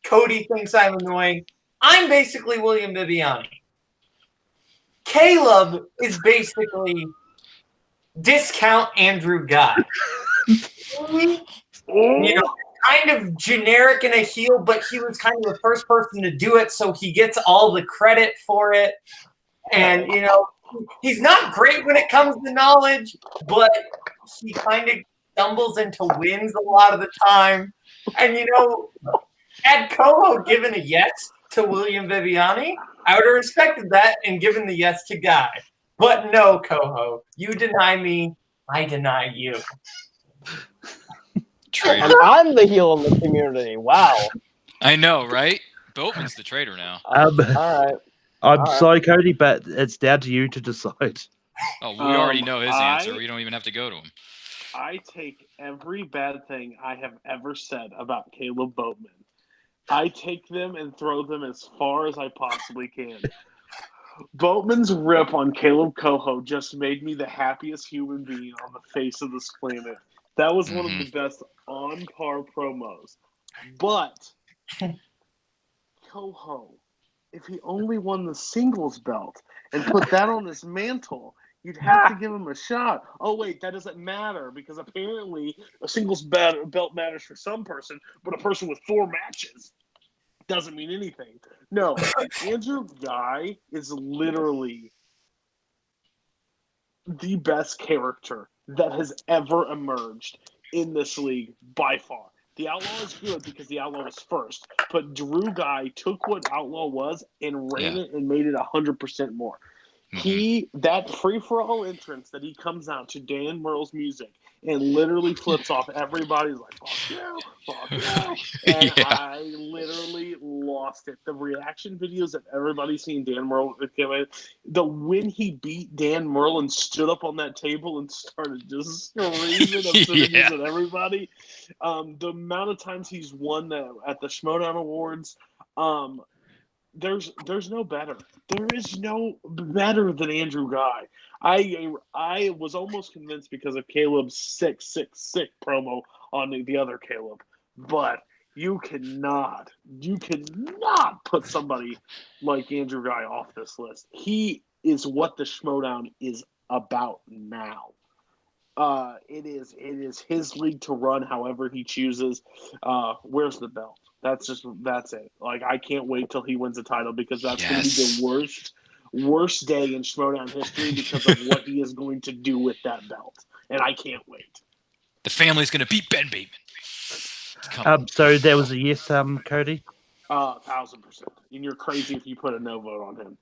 Speaker 3: Cody thinks I'm annoying. I'm basically William Bibiani. Caleb is basically discount Andrew Guy. You know, kind of generic and a heel, but he was kind of the first person to do it, so he gets all the credit for it. And, you know, he's not great when it comes to knowledge, but he kind of stumbles into wins a lot of the time. And, you know, had Coho given a yes to William Bibiani, I would have respected that and given the yes to Guy. But no, Coho, you deny me, I deny you.
Speaker 4: And I'm the heel in the community. Wow.
Speaker 5: I know, right? Boatman's the traitor now.
Speaker 4: All right.
Speaker 2: I'm sorry, Cody, but it's down to you to decide.
Speaker 5: Oh, we already know his answer. We don't even have to go to him.
Speaker 1: I take every bad thing I have ever said about Caleb Boatman. I take them and throw them as far as I possibly can. Boatman's rip on Caleb Coho just made me the happiest human being on the face of this planet. That was one of the best on-par promos. But Coho, if he only won the singles belt and put that on his mantle, you'd have to give him a shot. Oh, wait, that doesn't matter because apparently a singles belt matters for some person, but a person with 4 matches doesn't mean anything. No, Andrew Guy is literally the best character that has ever emerged in this league by far. The Outlaw is good because the Outlaw was first, but Drew Guy took what Outlaw was and ran it and made it 100% more. That free-for-all entrance that he comes out to Dan Murrell's music and literally flips off everybody's like, fuck you. And I literally lost it. The reaction videos that everybody's seen Dan Murrell, when he beat Dan Murrell and stood up on that table and started just screaming obscenities at everybody. The amount of times he's won at the Schmoedown Awards, there's no better. There is no better than Andrew Guy. I was almost convinced because of Caleb's sick promo on the other Caleb, but you cannot put somebody like Andrew Guy off this list. He is what the Schmoedown is about now. It is his league to run however he chooses. Where's the belt? That's it. Like, I can't wait till he wins the title because that's going to be the worst day in Schmoedown history because of what he is going to do with that belt. And I can't wait.
Speaker 5: The family's going to beat Ben Bateman.
Speaker 2: So there was a yes, Cody?
Speaker 1: 1,000%. And you're crazy if you put a no vote on him.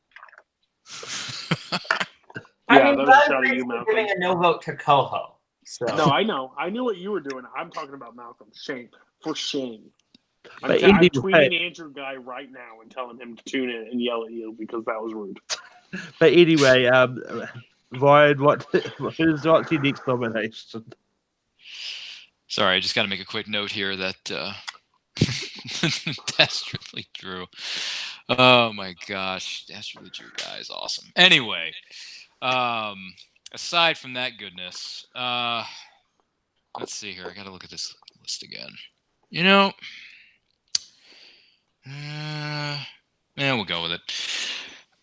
Speaker 3: I mean, I'm giving a no vote to Coho. So.
Speaker 1: No, I know. I knew what you were doing. I'm talking about Malcolm. Shame. For shame. I'm tweeting Andrew Guy right now and telling him to tune in and yell at you because that was rude.
Speaker 2: But anyway, Ryan, what's your next nomination?
Speaker 5: Sorry, I just got to make a quick note here that Dastardly Drew. Oh my gosh, Dastardly Drew guy is awesome. Anyway, aside from that goodness, let's see here. I got to look at this list again. You know. We'll go with it.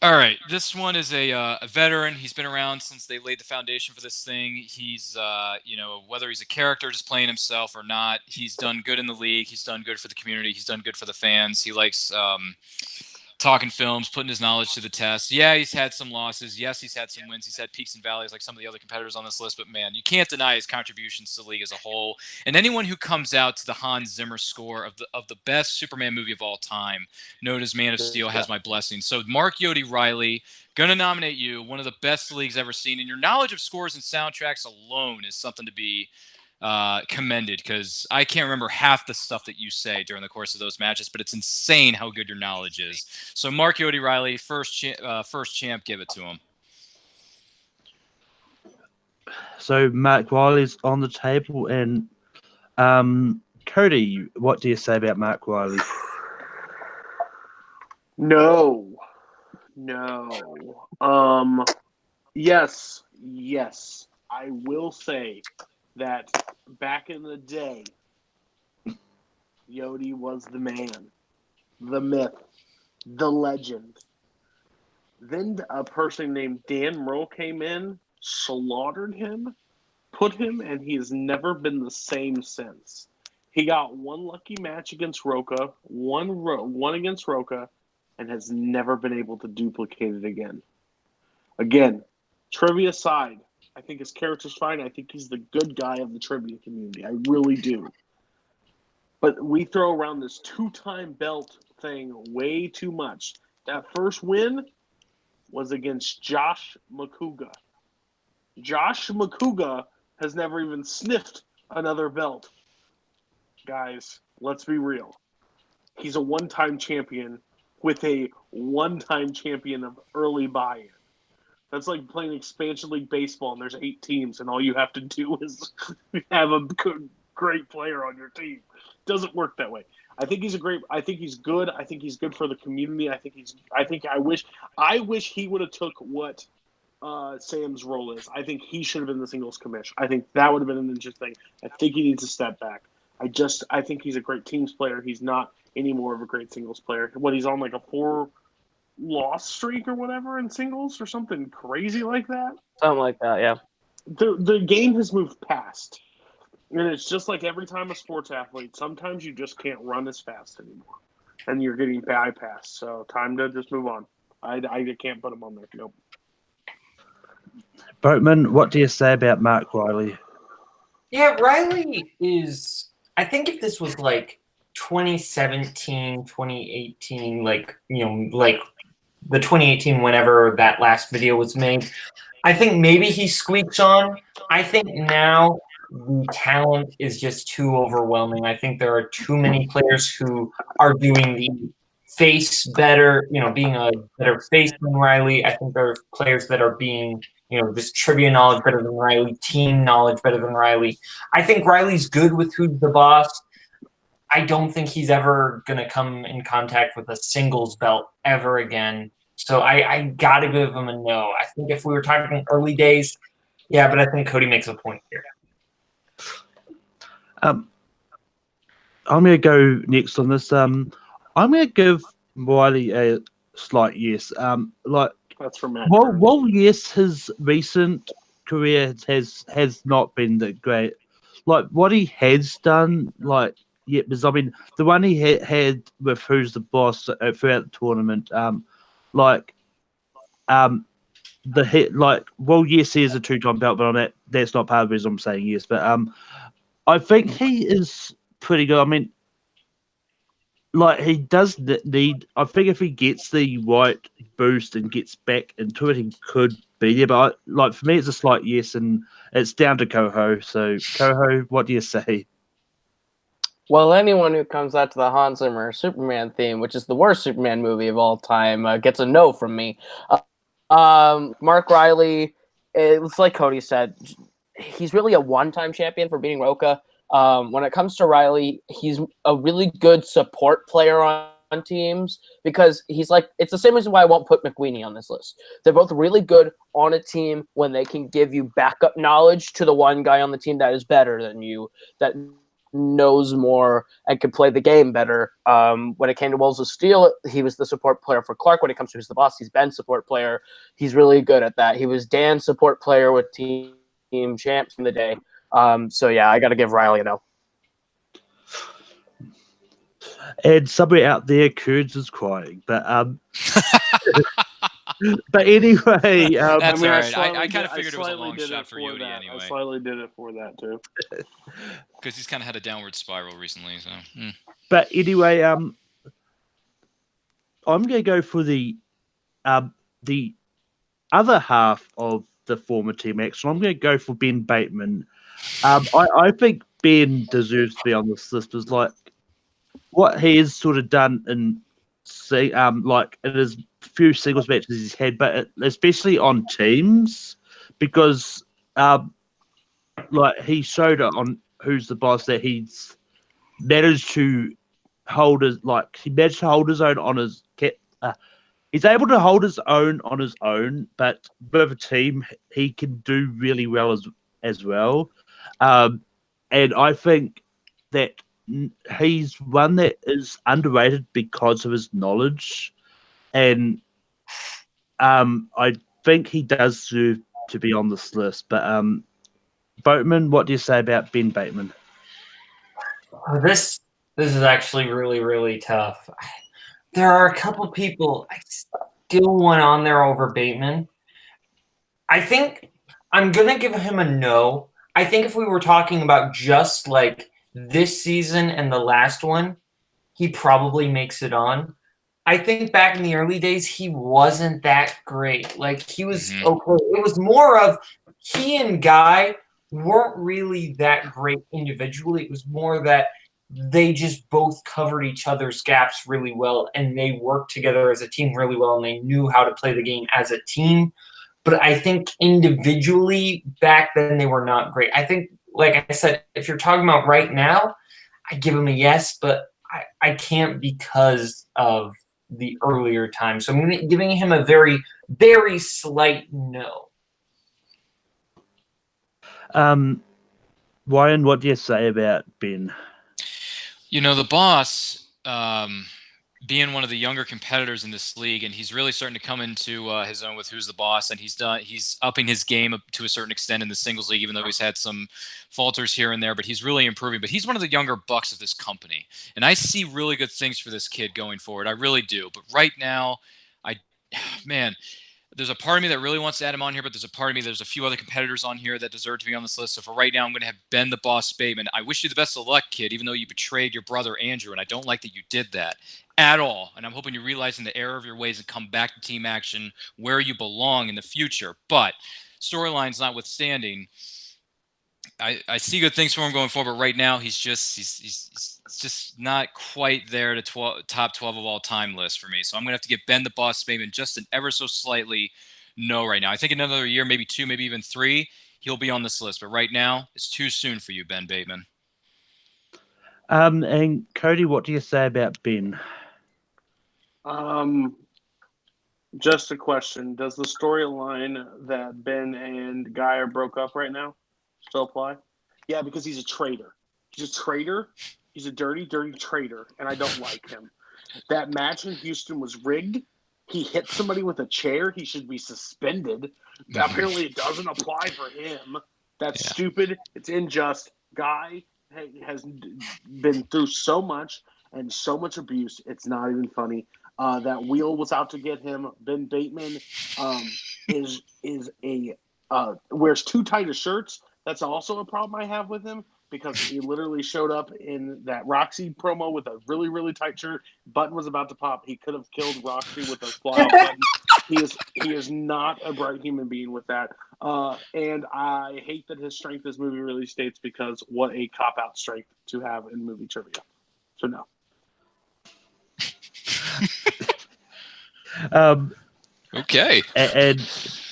Speaker 5: All right, this one is a veteran. He's been around since they laid the foundation for this thing. He's, whether he's a character just playing himself or not, he's done good in the league. He's done good for the community. He's done good for the fans. He likes talking films, putting his knowledge to the test. Yeah, he's had some losses. Yes, he's had some wins. He's had peaks and valleys like some of the other competitors on this list. But, man, you can't deny his contributions to the league as a whole. And anyone who comes out to the Hans Zimmer score of the best Superman movie of all time, known as Man of Steel, has my blessing. So, Mark Yodi Riley, going to nominate you, one of the best the league's ever seen. And your knowledge of scores and soundtracks alone is something to be commended, because I can't remember half the stuff that you say during the course of those matches, but it's insane how good your knowledge is. So Mark Yodi Riley, first champ, give it to him.
Speaker 2: So Mark Riley's on the table, and Cody, what do you say about Mark Riley?
Speaker 1: No. Yes. I will say that back in the day, Yodi was the man, the myth, the legend. Then a person named Dan Merle came in, slaughtered him, put him, and he has never been the same since. He got one lucky match against Roca, one against Roca, and has never been able to duplicate it again. Again, trivia aside, I think his character's fine. I think he's the good guy of the trivia community. I really do. But we throw around this 2-time belt thing way too much. That first win was against Josh Makuga. Josh Makuga has never even sniffed another belt. Guys, let's be real. He's a one-time champion with a one-time champion of early buy-in. That's like playing expansion league baseball and there's 8 teams and all you have to do is have a great player on your team. Doesn't work that way. I think he's good. I think he's good for the community. I wish he would have took what Sam's role is. I think he should have been the singles commish. I think that would have been an interesting thing. I think he needs to step back. I think he's a great teams player. He's not any more of a great singles player. He's on like a 4-loss streak or whatever in singles or something crazy like that.
Speaker 4: Something like that, yeah.
Speaker 1: The game has moved past. And it's just like every time a sports athlete, sometimes you just can't run as fast anymore. And you're getting bypassed. So time to just move on. I can't put him on there. Nope.
Speaker 2: Boatman, what do you say about Mark Riley?
Speaker 3: Yeah, Riley is, I think if this was like 2017, 2018, like the 2018 whenever that last video was made, I think maybe he squeaks on. I think now the talent is just too overwhelming. I think there are too many players who are doing the face better, being a better face than Riley. I think there are players that are being, just trivia knowledge better than Riley, team knowledge better than Riley. I think Riley's good with Who's the Boss. I don't think he's ever going to come in contact with a singles belt ever again. So I got to give him a no. I think if we were talking early days, yeah, but I think Cody makes a point here.
Speaker 2: I'm going to go next on this. I'm going to give Riley a slight yes.
Speaker 1: That's from Matt.
Speaker 2: Well, yes, his recent career has not been that great. Like what he has done, because the one he had with Who's the Boss throughout the tournament, yes, he is a 2-time belt, but on that's not part of the reason I'm saying yes. But I think he is pretty good. I mean, he does need. I think if he gets the right boost and gets back into it, he could be there. But for me, it's a slight yes, and it's down to Coho. So, Coho, what do you say?
Speaker 4: Well, anyone who comes out to the Hans Zimmer Superman theme, which is the worst Superman movie of all time, gets a no from me. Mark Riley, it's like Cody said, he's really a one-time champion for beating Roca. When it comes to Riley, he's a really good support player on teams because it's the same reason why I won't put McWeenie on this list. They're both really good on a team when they can give you backup knowledge to the one guy on the team that is better than you, that knows more and can play the game better. When it came to Wolves of Steel, he was the support player for Clark. When it comes to Who's the Boss, he's Ben's support player. He's really good at that. He was Dan's support player with Team Champs in the day. So yeah, I got to give Riley a no.
Speaker 2: And somebody out there, Kurds is crying, but but anyway,
Speaker 5: that's all right. I kind of figured it was a long shot for Yodi anyway.
Speaker 1: I slightly did it for that too,
Speaker 5: because he's kind of had a downward spiral recently. So,
Speaker 2: But anyway, I'm going to go for the other half of the former Team X. So I'm going to go for Ben Bateman. I think Ben deserves to be on this list because what he has sort of done in his few singles matches he's had, but especially on teams, because he showed it on Who's the Boss that he's managed to hold his own on his he's able to hold his own on his own, but with a team he can do really well as well. And I think that he's one that is underrated because of his knowledge. and I think he does deserve to be on this list. But Boatman, what do you say about Ben Bateman?
Speaker 3: This is actually really, really tough. There are a couple people I still want on there over Bateman. I think I'm gonna give him a no. I think if we were talking about just like this season and the last one, he probably makes it on. I think back in the early days, he wasn't that great. Like, he was okay. It was more of he and Guy weren't really that great individually. It was more that they just both covered each other's gaps really well, and they worked together as a team really well, and they knew how to play the game as a team. But I think individually back then they were not great. I think, like I said, if you're talking about right now, I give him a yes, but I can't because of the earlier time. So I'm giving him a very, very slight no.
Speaker 2: Ryan, what do you say about Ben?
Speaker 5: You know, the boss, being one of the younger competitors in this league, and he's really starting to come into his own with Who's the Boss, and he's upping his game up to a certain extent in the singles league, even though he's had some falters here and there, but he's really improving. But he's one of the younger bucks of this company, and I see really good things for this kid going forward. I really do. But right now, man, there's a part of me that really wants to add him on here, but there's a part of me, there's a few other competitors on here that deserve to be on this list. So for right now, I'm going to have Ben the Boss Bateman. I wish you the best of luck, kid, even though you betrayed your brother Andrew, and I don't like that you did that at all. And I'm hoping you're realizing the error of your ways and come back to team action where you belong in the future. But storylines notwithstanding, I see good things for him going forward, but right now he's just not quite there to top 12 of all time list for me. So I'm gonna have to give Ben the Boss Bateman just an ever so slightly no right now. I think another year, maybe 2, maybe even 3, he'll be on this list. But right now, it's too soon for you, Ben Bateman.
Speaker 2: And Cody, what do you say about Ben?
Speaker 1: Just a question: does the storyline that Ben and Guy are broke up right now still apply? Yeah, because he's a traitor. He's a traitor. He's a dirty, dirty traitor, and I don't like him. That match in Houston was rigged. He hit somebody with a chair. He should be suspended. Apparently, it doesn't apply for him. That's stupid. It's unjust. Guy has been through so much and so much abuse. It's not even funny. That wheel was out to get him. Ben Bateman wears too tight of shirts. That's also a problem I have with him because he literally showed up in that Roxy promo with a really, really tight shirt. Button was about to pop. He could have killed Roxy with a fly-off button. He is not a bright human being with that. And I hate that his strength this movie really states because what a cop-out strength to have in movie trivia. So no.
Speaker 5: Okay.
Speaker 2: And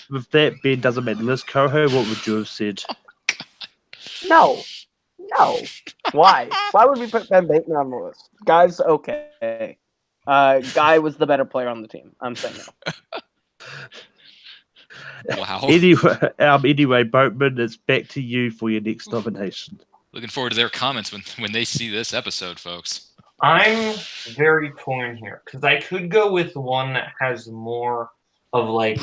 Speaker 2: with that, Ben doesn't make the list. Coho, what would you have said?
Speaker 4: No. Why? Why would we put Ben Bateman on the list? Guy's okay. Guy was the better player on the team. I'm saying no.
Speaker 5: Wow.
Speaker 2: Anyway, Boatman, it's back to you for your next nomination.
Speaker 5: Looking forward to their comments when they see this episode, folks.
Speaker 3: I'm very torn here because I could go with one that has more of like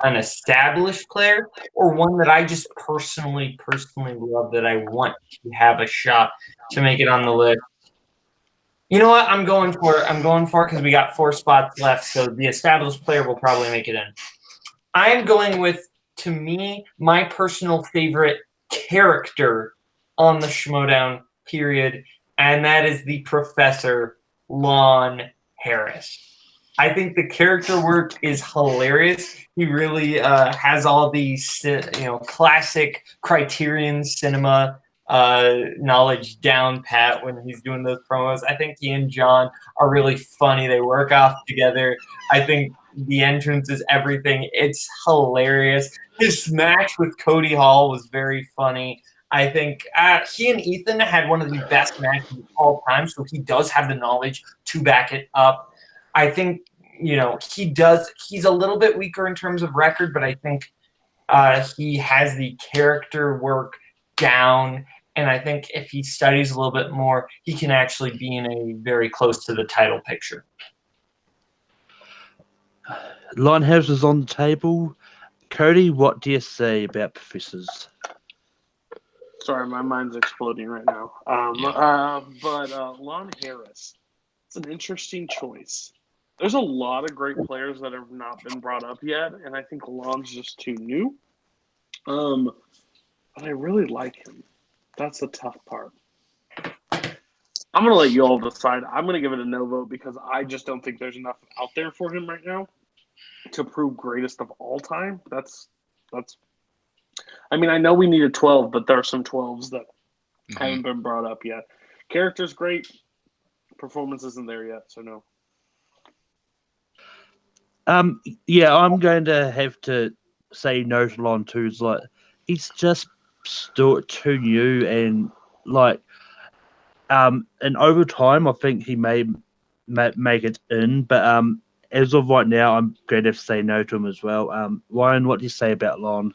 Speaker 3: an established player or one that I just personally love that I want to have a shot to make it on the list. You know what? I'm going for it because we got 4 spots left, so the established player will probably make it in. I'm going with, to me, my personal favorite character on the Schmoedown period, and that is the Professor Lon Harris. I think the character work is hilarious. He really has all these, classic Criterion Cinema knowledge down pat when he's doing those promos. I think he and John are really funny. They work off together. I think the entrance is everything. It's hilarious. His match with Cody Hall was very funny. I think he and Ethan had one of the best matches of all time, so he does have the knowledge to back it up. I think, he's a little bit weaker in terms of record, but I think he has the character work down, and I think if he studies a little bit more, he can actually be in a very close to the title picture.
Speaker 2: Linehouse is on the table. Cody, what do you say about professors?
Speaker 1: Sorry, my mind's exploding right now. But Lon Harris, it's an interesting choice. There's a lot of great players that have not been brought up yet, and I think Lon's just too new. But I really like him. That's the tough part. I'm going to let you all decide. I'm going to give it a no vote because I just don't think there's enough out there for him right now to prove greatest of all time. That's. I mean, I know we needed 12, but there are some 12s that haven't been brought up yet. Character's great. Performance isn't there yet, so no.
Speaker 2: Yeah, I'm going to have to say no to Lon too. It's like he's just still too new, and like in overtime, I think he may make it in, but as of right now, I'm going to have to say no to him as well. Ryan, what do you say about Lon?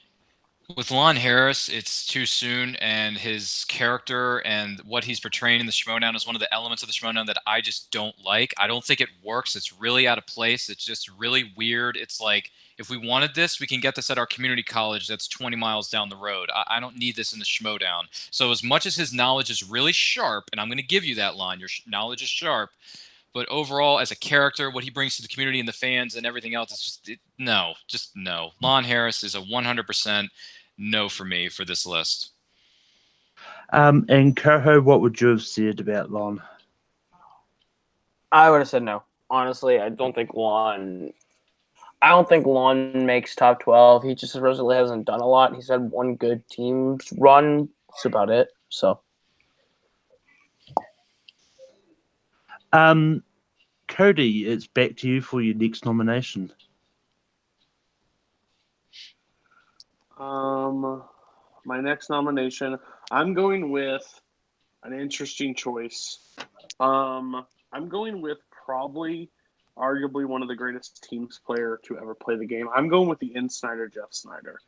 Speaker 5: With Lon Harris, it's too soon, and his character and what he's portraying in the Schmoedown is one of the elements of the Schmoedown that I just don't like. I don't think it works. It's really out of place. It's just really weird. It's like, if we wanted this, we can get this at our community college that's 20 miles down the road. I don't need this in the Schmoedown. So as much as his knowledge is really sharp, and I'm going to give you that, Lon, your knowledge is sharp, but overall, as a character, what he brings to the community and the fans and everything else, it's just no. Lon Harris is a 100% no for me for this list.
Speaker 2: And Coho, what would you have said about Lon?
Speaker 4: I would have said no. Honestly, I don't think Lon makes top 12. He just really hasn't done a lot. He's had one good team's run. That's about it. So,
Speaker 2: Cody, it's back to you for your next nomination.
Speaker 1: My next nomination, I'm going with an interesting choice. I'm going with probably, arguably one of the greatest teams player to ever play the game. I'm going with the Snyder, Jeff Snyder.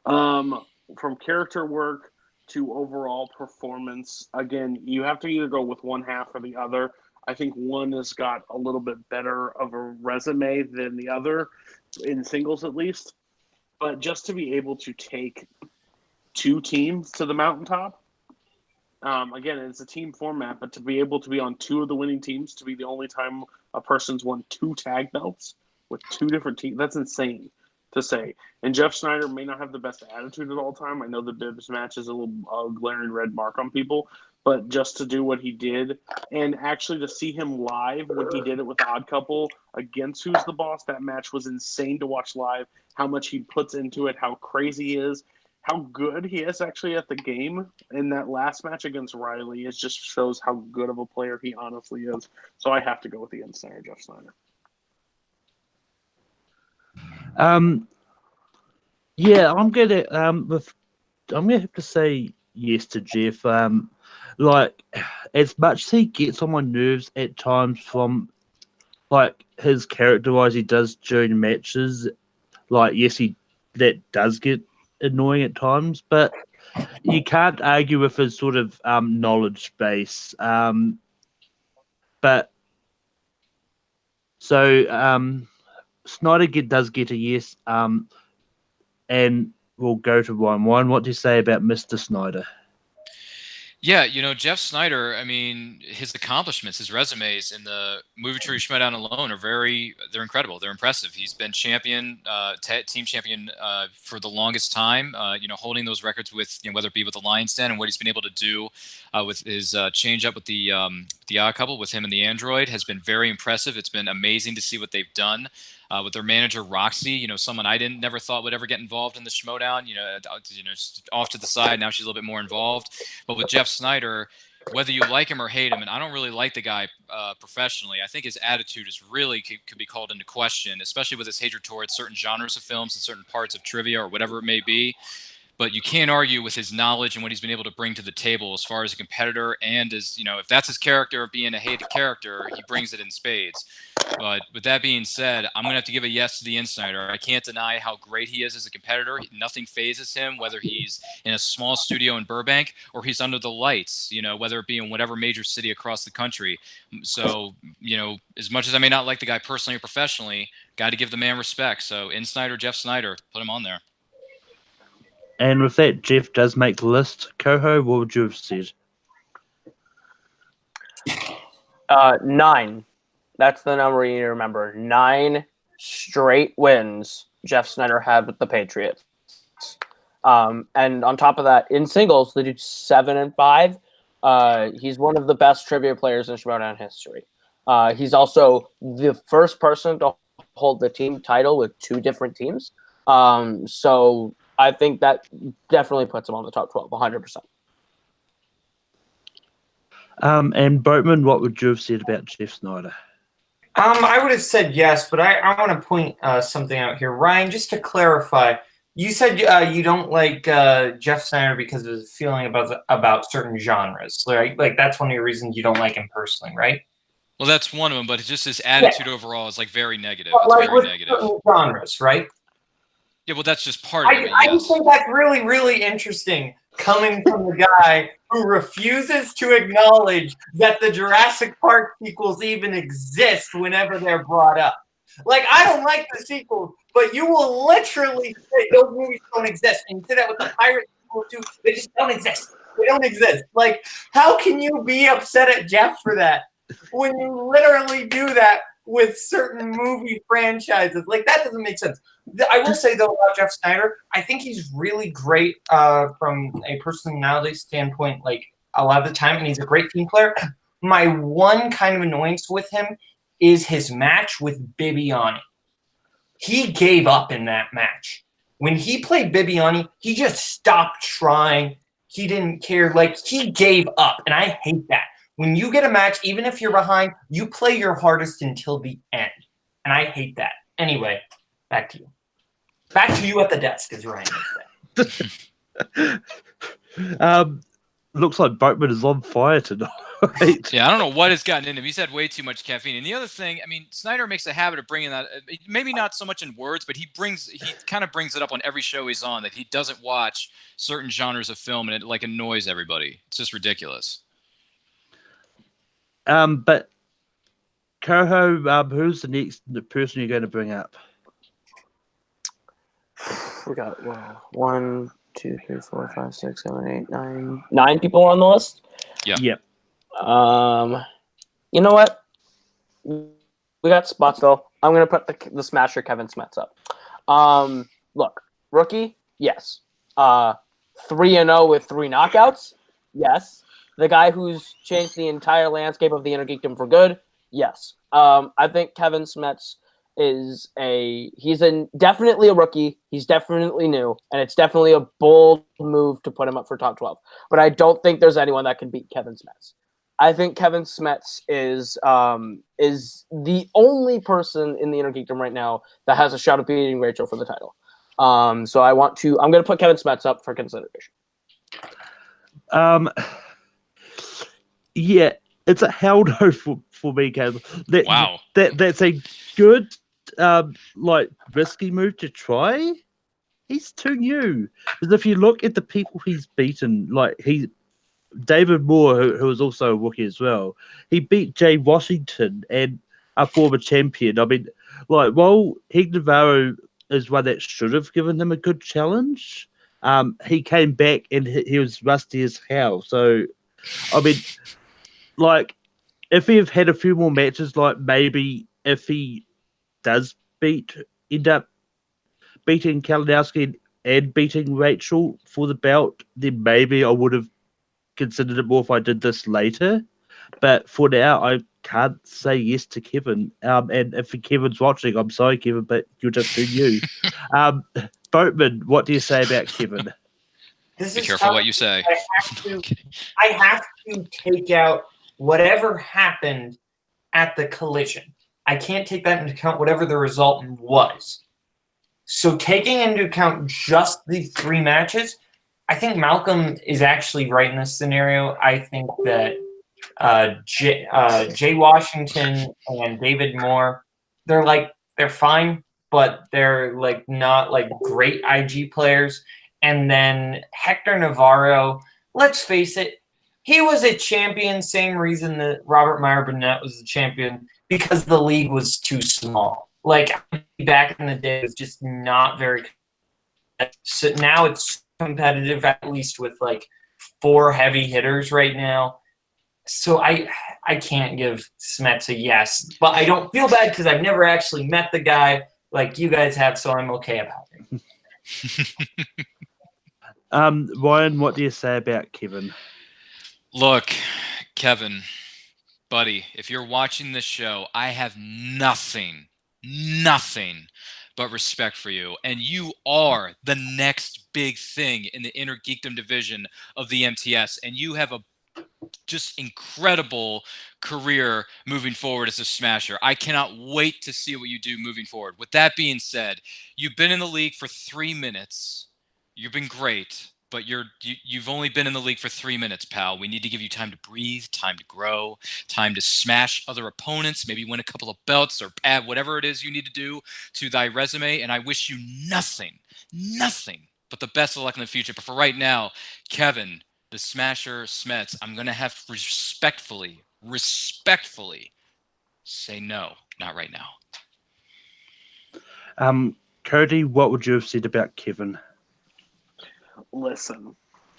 Speaker 1: From character work to overall performance, again, you have to either go with one half or the other. I think one has got a little bit better of a resume than the other, in singles at least. But just to be able to take two teams to the mountaintop, again, it's a team format, but to be able to be on two of the winning teams, to be the only time a person's won two tag belts with two different teams, that's insane to say. And Jeff Snyder may not have the best attitude at all time. I know the Bibbs match is a little glaring red mark on people, but just to do what he did and actually to see him live when he did it with Odd Couple against Who's the Boss, that match was insane to watch live, how much he puts into it, how crazy he is, how good he is actually at the game. In that last match against Riley, it just shows how good of a player he honestly is. So I have to go with the Snyder, Jeff Snyder.
Speaker 2: Yeah, I'm gonna have to say yes to Jeff. Like, as much as he gets on my nerves at times from like his character wise he does during matches, like yes, that does get annoying at times, but you can't argue with his sort of knowledge base. But so Snyder does get a yes. And we'll go to Ryan. Ryan, what do you say about Mr. Snyder?
Speaker 5: Yeah, Jeff Snyder, I mean, his accomplishments, his resumes in the Movie Tree Schmoedown alone they're incredible. They're impressive. He's been champion, team champion for the longest time, holding those records with, whether it be with the Lion's Den and what he's been able to do with his change up with the Odd Couple with him and the Android has been very impressive. It's been amazing to see what they've done. With their manager Roxy, someone I never thought would ever get involved in the Schmoedown. Off to the side now, she's a little bit more involved. But with Jeff Snyder, whether you like him or hate him, and I don't really like the guy professionally, I think his attitude is really could be called into question, especially with his hatred towards certain genres of films and certain parts of trivia or whatever it may be. But you can't argue with his knowledge and what he's been able to bring to the table as far as a competitor and as, if that's his character of being a hated character, he brings it in spades. But with that being said, I'm going to have to give a yes to the Snyder. I can't deny how great he is as a competitor. Nothing phases him, whether he's in a small studio in Burbank or he's under the lights, whether it be in whatever major city across the country. So, as much as I may not like the guy personally or professionally, got to give the man respect. So in Snyder, Jeff Snyder, put him on there.
Speaker 2: And with that, Jeff does make the list. Coho, what would you have said?
Speaker 4: 9. That's the number you need to remember. 9 straight wins Jeff Snyder had with the Patriots. And on top of that, in singles, they do 7 and 5. He's one of the best trivia players in Schmoedown history. He's also the first person to hold the team title with 2 different teams. So I think that definitely puts him on the top 12, 100%.
Speaker 2: And Boatman, what would you have said about Jeff Snyder?
Speaker 3: I would have said yes, but I want to point something out here. Ryan, just to clarify, you said you don't like Jeff Snyder because of his feeling about certain genres. Like that's one of your reasons you don't like him personally, right?
Speaker 5: Well, that's one of them, but just his attitude overall is like very negative.
Speaker 3: But,
Speaker 5: it's
Speaker 3: like,
Speaker 5: very negative.
Speaker 3: Certain genres, right?
Speaker 5: Yeah, well, that's just part of it.
Speaker 3: I
Speaker 5: Yes.
Speaker 3: just think that's really, really interesting coming from the guy who refuses to acknowledge that the Jurassic Park sequels even exist whenever they're brought up. Like, I don't like the sequels, but you will literally say those movies don't exist. And you say that with the Pirates sequels too. They just don't exist. They don't exist. Like, how can you be upset at Jeff for that when you literally do that with certain movie franchises? Like, that doesn't make sense. I will say, though, about Jeff Snyder, I think he's really great from a personality standpoint, like, a lot of the time, and he's a great team player. My one kind of annoyance with him is his match with Bibiani. He gave up in that match. When he played Bibiani, he just stopped trying. He didn't care. Like, he gave up, and I hate that. When you get a match, even if you're behind, you play your hardest until the end. And I hate that. Anyway, back to you. Back to you at the desk, as Ryan would say.
Speaker 2: Looks like Boatman is on fire tonight.
Speaker 5: Yeah, I don't know what has gotten into him. He's had way too much caffeine. And the other thing, I mean, Snyder makes a habit of bringing that, maybe not so much in words, but he kind of brings it up on every show he's on, that he doesn't watch certain genres of film, and it like annoys everybody. It's just ridiculous.
Speaker 2: But Coho, who's the next person you're going to bring up?
Speaker 4: We got 1, 2, 3, 4, 5, 6, 7, 8, 9. 9 people on the list.
Speaker 5: Yeah.
Speaker 2: Yep.
Speaker 4: You know what? We got spots though. I'm gonna put the Smasher Kevin Smets up. Look, rookie, yes. 3-0 with 3 knockouts, yes. The guy who's changed the entire landscape of the Intergeekdom for good, yes. I think Kevin Smets is definitely a rookie. He's definitely new, and it's definitely a bold move to put him up for top 12. But I don't think there's anyone that can beat Kevin Smets. I think Kevin Smets is the only person in the Intergeekdom right now that has a shot of beating Rachel for the title. So I'm going to put Kevin Smets up for consideration.
Speaker 2: Yeah, it's a hell no for me, Caleb.
Speaker 5: Wow.
Speaker 2: That's a good risky move to try. He's too new. Because if you look at the people he's beaten, David Moore, who was also a rookie as well, he beat Jay Washington and a former champion. I mean, while Heg Navarro is one that should have given him a good challenge, he came back and he was rusty as hell. So, I mean, if he have had a few more matches, maybe if he does end up beating Kalinowski and beating Rachel for the belt, then maybe I would have considered it more if I did this later. But for now, I can't say yes to Kevin. And if Kevin's watching, I'm sorry, Kevin, but you're just too new. Boatman, what do you say about Kevin?
Speaker 5: Be careful what you say.
Speaker 3: I have to take out whatever happened at the collision. I can't take that into account, whatever the result was. So taking into account just the 3 matches, I think Malcolm is actually right in this scenario. I think that Jay Washington and David Moore, they're fine, but they're not great IG players. And then Hector Navarro, let's face it, he was a champion, same reason that Robert Meyer Burnett was a champion, because the league was too small. Like back in the day, it was just not very. So now it's competitive, at least with like 4 heavy hitters right now. So I can't give Smets a yes, but I don't feel bad because I've never actually met the guy like you guys have, so I'm okay about it.
Speaker 2: Ryan, what do you say about Kevin?
Speaker 5: Look, Kevin, buddy, if you're watching this show, I have nothing but respect for you. And you are the next big thing in the inner geekdom division of the MTS. And you have a just incredible career moving forward as a smasher. I cannot wait to see what you do moving forward. With that being said, you've been in the league for 3 minutes. You've been great, but you've only been in the league for 3 minutes, pal. We need to give you time to breathe, time to grow, time to smash other opponents, maybe win a couple of belts or add whatever it is you need to do to thy resume. And I wish you nothing but the best of luck in the future. But for right now, Kevin, the Smasher Smets, I'm going to have to respectfully say no, not right now.
Speaker 2: Cody, what would you have said about Kevin?
Speaker 1: Listen,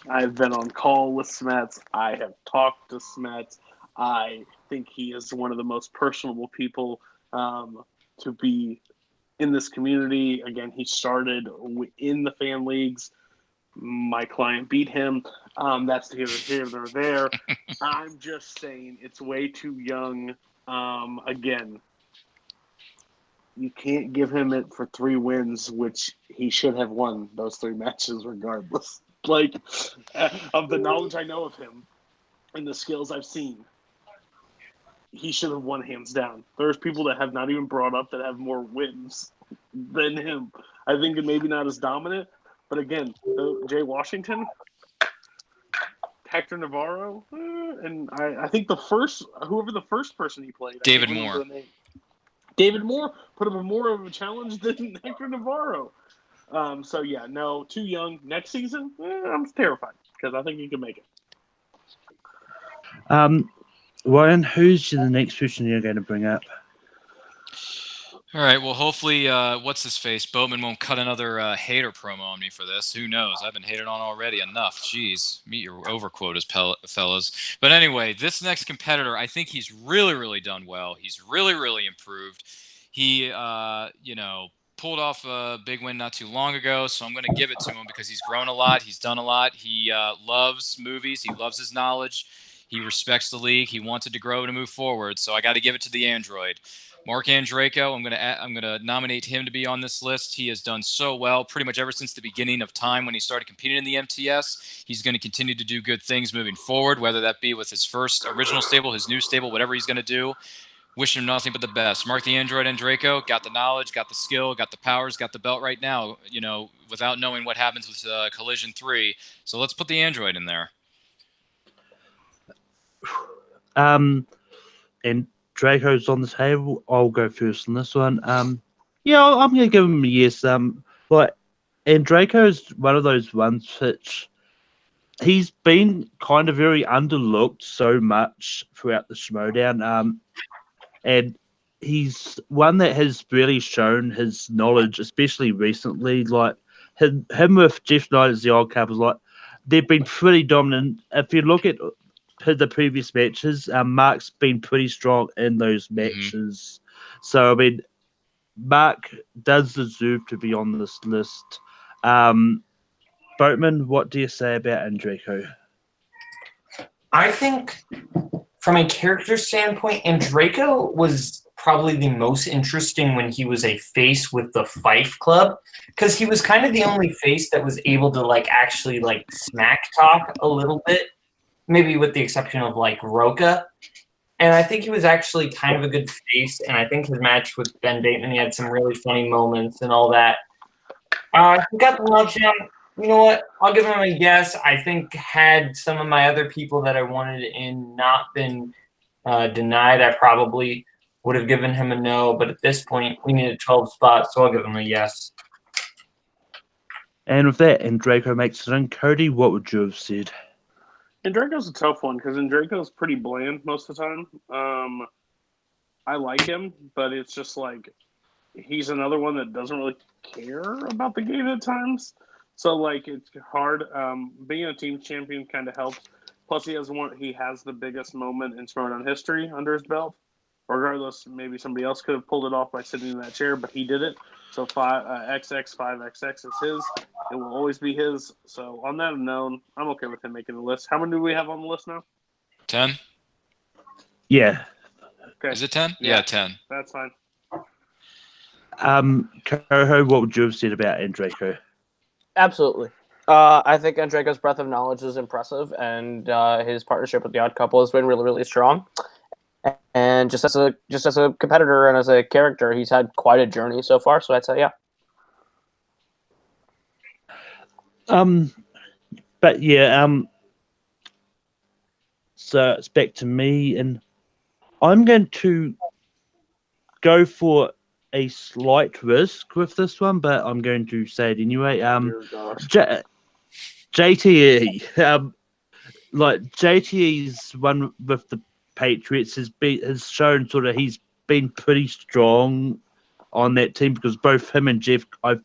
Speaker 1: I've been on call with Smets. I have talked to Smets. I think he is one of the most personable people to be in this community. Again, he started in the fan leagues. My client beat him. That's here, there. I'm just saying it's way too young. Again, you can't give him it for 3 wins, which he should have won those 3 matches regardless. Like, of the knowledge I know of him and the skills I've seen, he should have won hands down. There's people that have not even brought up that have more wins than him. I think it maybe not as dominant, but again, Jay Washington, Hector Navarro, and I think whoever the first person he played,
Speaker 5: David Moore.
Speaker 1: David Moore put up more of a challenge than Hector Navarro. So yeah, no, too young. Next season, I'm terrified because I think he can make it.
Speaker 2: Ryan, who's the next person you're going to bring up?
Speaker 5: All right. Well, hopefully, what's his face? Boatman won't cut another hater promo on me for this. Who knows? I've been hated on already enough. Jeez, meet your overquotas, fellas. But anyway, this next competitor, I think he's really done well. He's really improved. He, pulled off a big win not too long ago, so I'm going to give it to him because he's grown a lot. He's done a lot. He loves movies. He loves his knowledge. He respects the league. He wanted to grow to move forward, so I got to give it to the android. Mark Andreyko, I'm gonna nominate him to be on this list. He has done so well pretty much ever since the beginning of time when he started competing in the MTS. He's going to continue to do good things moving forward, whether that be with his first original stable, his new stable, whatever he's going to do. Wish him nothing but the best. Mark the Android Andreyko got the knowledge, got the skill, got the powers, got the belt right now, without knowing what happens with Collision 3. So let's put the Android in there.
Speaker 2: And Draco's on the table. I'll go first on this one. Yeah, I'm going to give him a yes. And Draco's one of those ones which he's been kind of very underlooked so much throughout the Schmoedown. And he's one that has really shown his knowledge, especially recently. Like him with Jeff Knight as the old couple, like they've been pretty dominant. If you look at the previous matches, Mark's been pretty strong in those matches. So I mean, Mark does deserve to be on this list. Boatman, what do you say about Andreyko?
Speaker 3: I think from a character standpoint, Andreyko was probably the most interesting when he was a face with the Fife Club, because he was kind of the only face that was able to actually smack talk a little bit, maybe with the exception of Roca. And I think he was actually kind of a good face, and I think his match with Ben Bateman, he had some really funny moments and all that. He got the love shot. You know what? I'll give him a yes. I think had some of my other people that I wanted in not been denied, I probably would have given him a no. But at this point, we needed 12 spots, so I'll give him a yes.
Speaker 2: And with that, Andreyko makes it in. Cody, what would you have said?
Speaker 1: Andreyko's a tough one because Andreyko's pretty bland most of the time. I like him, but it's just he's another one that doesn't really care about the game at times. So like it's hard. Being a team champion kind of helps. Plus, he has the biggest moment in Schmoedown history under his belt. Regardless, maybe somebody else could have pulled it off by sitting in that chair, but he did it. So XX 5XX is his. It will always be his. So on that note, I'm okay with him making the list. How many do we have on the list now?
Speaker 5: 10.
Speaker 2: Yeah.
Speaker 1: Okay.
Speaker 5: Is it 10? Yeah, 10.
Speaker 1: That's fine.
Speaker 2: Coho, what would you have said about Andreko?
Speaker 4: Absolutely. I think Andreko's breadth of knowledge is impressive, and his partnership with the Odd Couple has been really, really strong. And just as a competitor and as a character, he's had quite a journey so far. So I'd say, yeah.
Speaker 2: But yeah, so it's back to me, and I'm going to go for a slight risk with this one, but I'm going to say it anyway. JTE, like JTE's one with the Patriots has shown sort of he's been pretty strong on that team because both him and Jeff I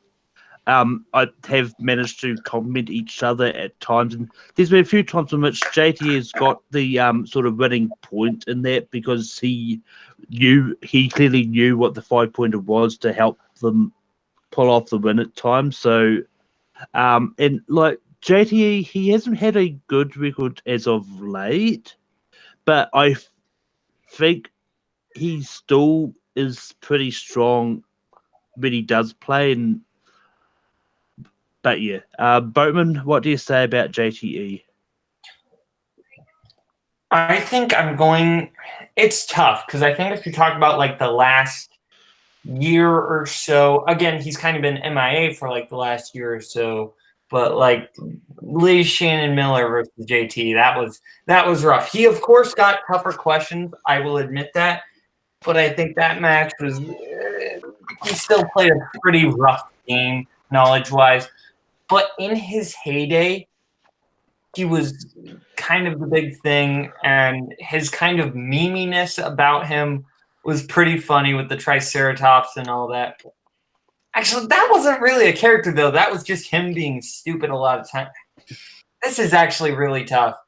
Speaker 2: have managed to compliment each other at times, and there's been a few times in which JT has got the sort of winning point in that because he clearly knew what the 5-pointer was to help them pull off the win at times. So, and like JT, he hasn't had a good record as of late, but I think he still is pretty strong when he does play. And but yeah, Boatman, what do you say about JTE?
Speaker 3: I think it's tough because I think if you talk about like the last year or so, again, he's kind of been MIA for like the last year or so, but like Lee Shannon Miller versus JT, that was rough. He of course got tougher questions, I will admit that, but I think that match was he still played a pretty rough game knowledge-wise. But in his heyday, he was kind of the big thing, and his kind of meminess about him was pretty funny with the Triceratops and all that. Actually, that wasn't really a character, though. That was just him being stupid a lot of time. This is actually really tough.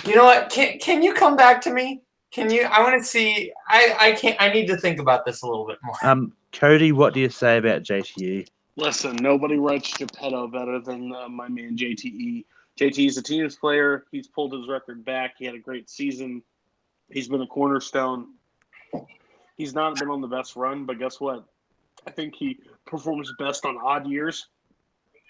Speaker 3: You know what? Can you come back to me? Can you? I want to see. I can't. I need to think about this a little bit more.
Speaker 2: Cody, what do you say about JTE?
Speaker 1: Listen, nobody writes Geppetto better than my man JTE. JTE's a teams player. He's pulled his record back. He had a great season. He's been a cornerstone. He's not been on the best run, but guess what? I think he performs best on odd years.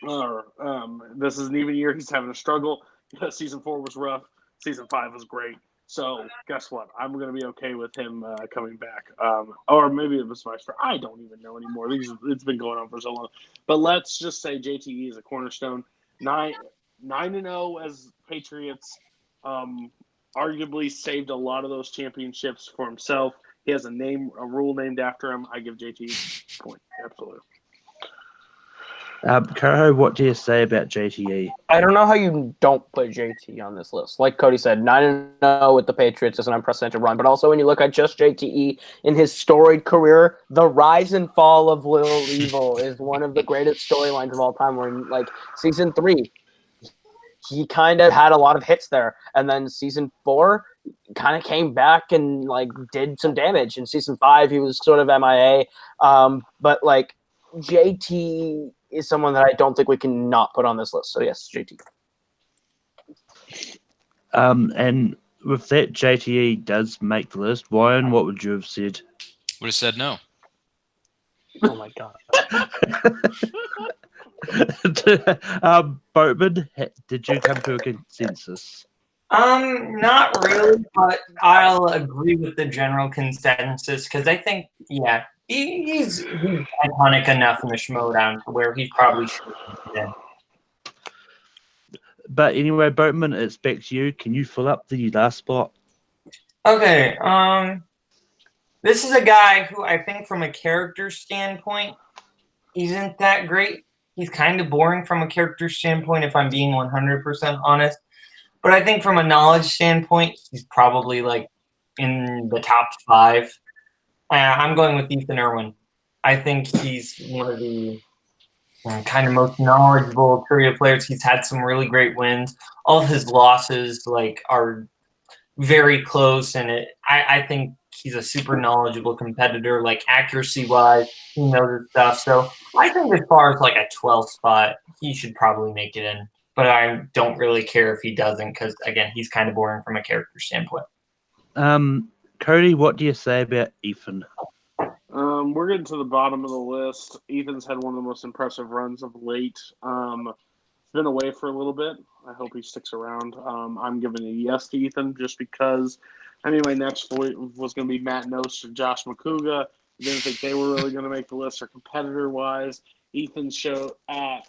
Speaker 1: This is an even year. He's having a struggle. Season 4 was rough. Season 5 was great. So guess what? I'm going to be okay with him coming back. Or maybe it was vice versa. I don't even know anymore. It's been going on for so long. But let's just say JTE is a cornerstone. 9-0 as Patriots. Arguably saved a lot of those championships for himself. He has a rule named after him. I give JTE a point. Absolutely.
Speaker 2: Coho, what do you say about JTE?
Speaker 4: I don't know how you don't put JT on this list. Like Cody said, 9-0 with the Patriots is an unprecedented run. But also when you look at just JTE in his storied career, the rise and fall of Little Evil is one of the greatest storylines of all time. Where in like season 3, he kind of had a lot of hits there. And then season 4 kind of came back and like did some damage. In season 5, he was sort of MIA. But like JT is someone that I don't think we can not put on this list. So yes, JT.
Speaker 2: And with that, JTE does make the list. Ryan, what would you have said?
Speaker 5: Would have said no.
Speaker 4: Oh my god.
Speaker 2: Boatman, did you come to a consensus?
Speaker 3: Not really, but I'll agree with the general consensus because I think, yeah, he's iconic enough in the Schmoedown to where he probably should have been.
Speaker 2: But anyway, Boatman, it's back to you. Can you fill up the last spot?
Speaker 3: Okay. This is a guy who I think from a character standpoint isn't that great. He's kind of boring from a character standpoint, if I'm being 100% honest. But I think from a knowledge standpoint, he's probably like in the top 5. I'm going with Ethan Irwin. I think he's one of the kind of most knowledgeable trivia players. He's had some really great wins. All of his losses are very close, and I think he's a super knowledgeable competitor. Accuracy wise, he knows his stuff. So I think as far as a 12th spot, he should probably make it in. But I don't really care if he doesn't, because again, he's kind of boring from a character standpoint.
Speaker 2: Cody, what do you say about Ethan?
Speaker 1: We're getting to the bottom of the list. Ethan's had one of the most impressive runs of late. He's been away for a little bit. I hope he sticks around. I'm giving a yes to Ethan just because. I mean, my next vote was going to be Matt Nost or Josh McCouga. I didn't think they were really going to make the list or competitor-wise. Ethan's show. I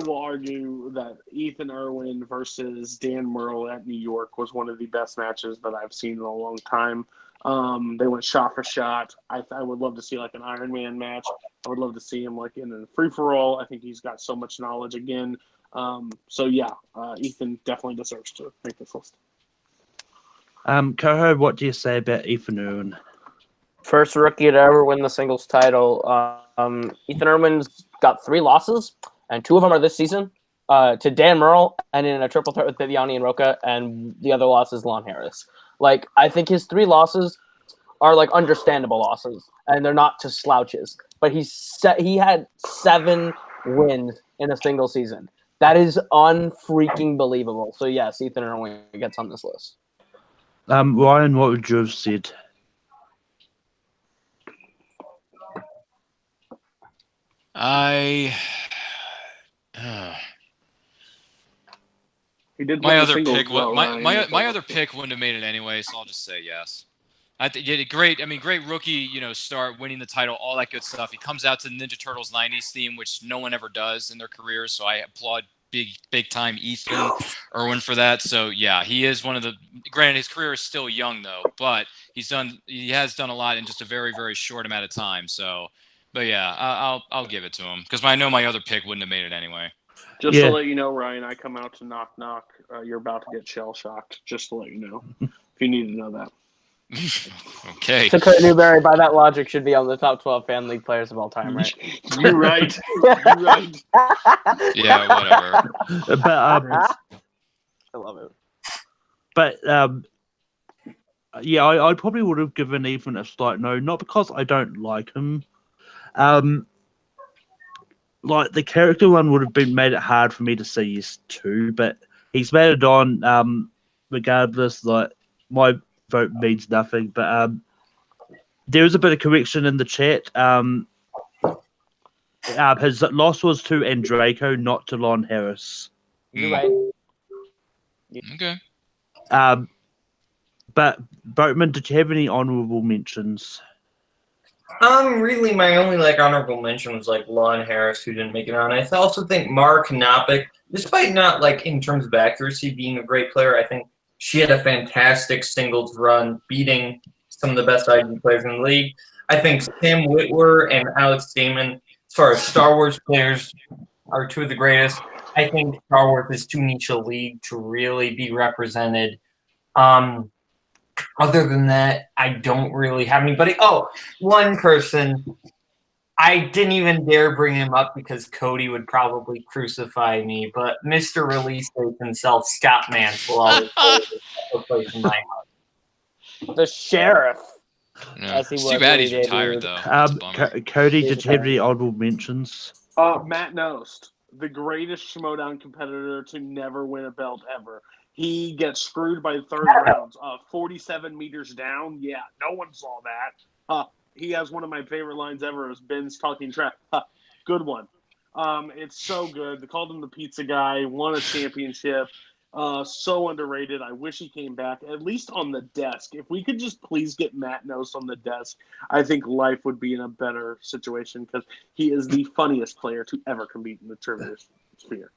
Speaker 1: will argue that Ethan Irwin versus Dan Murrell at New York was one of the best matches that I've seen in a long time. They went shot for shot. I would love to see an Iron Man match. I would love to see him in a free-for-all. I think he's got so much knowledge again. Ethan definitely deserves to make this list.
Speaker 2: Coho, what do you say about Ethan Irwin?
Speaker 4: First rookie to ever win the singles title. Ethan Irwin's got 3 losses, and 2 of them are this season, to Dan Murrell, and in a triple threat with Viviani and Roca, and the other loss is Lon Harris. I think his 3 losses are understandable losses, and they're not to slouches. But he had 7 wins in a single season. That is unfreaking believable. So yes, Ethan Irwin gets on this list.
Speaker 2: Ryan, what would you have said?
Speaker 1: He did
Speaker 5: my other
Speaker 1: singles
Speaker 5: pick.
Speaker 1: well,
Speaker 5: My other pick wouldn't have made it anyway, so I'll just say yes. I think he did great. I mean, great rookie. Start winning the title, all that good stuff. He comes out to the Ninja Turtles '90s theme, which no one ever does in their careers. So I applaud big time Ethan Irwin for that. So yeah, he is one of the. Granted, his career is still young though, but he has done a lot in just a very very short amount of time. So, but yeah, I'll give it to him because I know my other pick wouldn't have made it anyway.
Speaker 1: Just to let you know, Ryan, I come out to knock knock. You're about to get shell shocked. Just to let you know, if you need to know that.
Speaker 5: Okay.
Speaker 4: Kurt Newberry, by that logic, should be on the top 12 fan league players of all time, right?
Speaker 1: You're right. You're right.
Speaker 5: Yeah, whatever.
Speaker 2: But
Speaker 4: I love it.
Speaker 2: But yeah, I probably would have given Ethan a slight no, not because I don't like him. The character one would have made it hard for me to say yes to, but he's made it on regardless. My vote means nothing, but there is a bit of correction in the chat. His loss was to Andraco, not to Lon Harris.
Speaker 4: You're right.
Speaker 5: Okay.
Speaker 2: But Boatman, did you have any honorable mentions?
Speaker 3: Really, my only honorable mention was Lon Harris, who didn't make it on. I also think Mara Knopic, despite not in terms of accuracy being a great player, I think she had a fantastic singles run, beating some of the best IG players in the league. I think Sam Witwer and Alex Damon, as far as Star Wars players, are 2 of the greatest. I think Star Wars is too niche a league to really be represented. Other than that, I don't really have anybody. Oh, one person. I didn't even dare bring him up because Cody would probably crucify me, but Mr. Release Date himself, Scott Mance, will always hold a place in my heart.
Speaker 4: The sheriff.
Speaker 5: Yeah. It's too bad he's retired, though.
Speaker 2: Cody, did you have any honorable mentions?
Speaker 1: Matt Nost, the greatest Schmoedown competitor to never win a belt ever. He gets screwed by the third rounds. 47 meters down. Yeah, no one saw that. He has one of my favorite lines ever. Is Ben's talking trash. Good one. It's so good. They called him the pizza guy. Won a championship. So underrated. I wish he came back, at least on the desk. If we could just please get Matt Nost on the desk, I think life would be in a better situation because he is the funniest player to ever compete in the trivia sphere.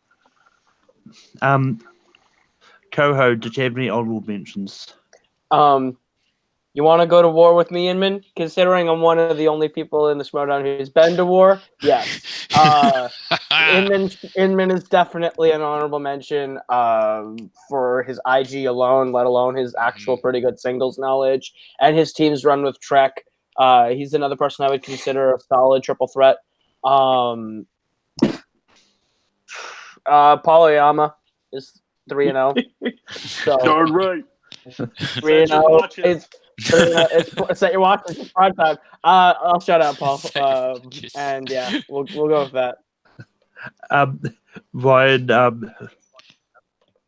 Speaker 2: Coho, did you have any honorable mentions?
Speaker 4: You want to go to war with me, Inman? Considering I'm one of the only people in the Schmoedown who's been to war, yes. Inman is definitely an honorable mention for his IG alone, let alone his actual pretty good singles knowledge, and his team's run with Trek He's another person I would consider a solid triple threat. Paul Oyama is 3-0. So
Speaker 1: Darn right.
Speaker 4: 3-0. It's set your watch. It's prime time. I'll shut up, Paul. And yeah, we'll go with that.
Speaker 2: Ryan,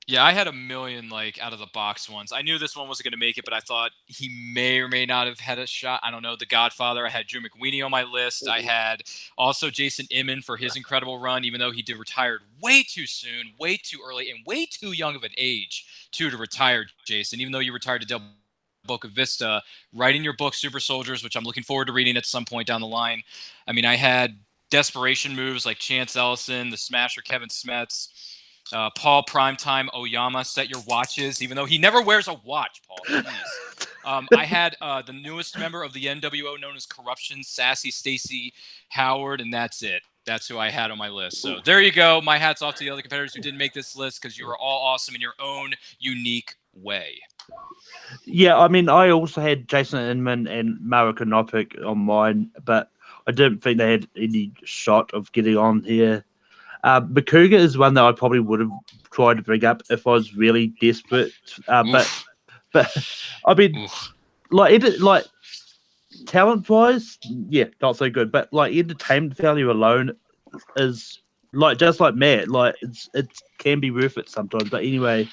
Speaker 5: Yeah, I had a million like out of the box ones. I knew this one wasn't going to make it, but I thought he may or may not have had a shot. I don't know. The Godfather. I had Drew McWeeny on my list. I had also Jason Inman for his incredible run, even though he did retired way too soon, way too early, and way too young of an age to retire. Jason, even though you retired to Del Boca Vista, writing your book Super Soldiers, which I'm looking forward to reading at some point down the line. I mean, I had desperation moves like Chance Ellison, the Smasher Kevin Smets. Paul Primetime Oyama, set your watches, even though he never wears a watch, Paul. Please. I had the newest member of the NWO known as Corruption, Sassy Stacey Howard, and that's it. That's who I had on my list. So there you go. My hat's off to the other competitors who didn't make this list because you were all awesome in your own unique way.
Speaker 2: yeah, I mean, I also had Jason Inman and Marika Nopic on mine, but I didn't think they had any shot of getting on here. Makuga is one that I probably would have tried to bring up if I was really desperate. But I mean, like talent wise, yeah, not so good. But like entertainment value alone is like just like Matt, like it can be worth it sometimes. But anyway,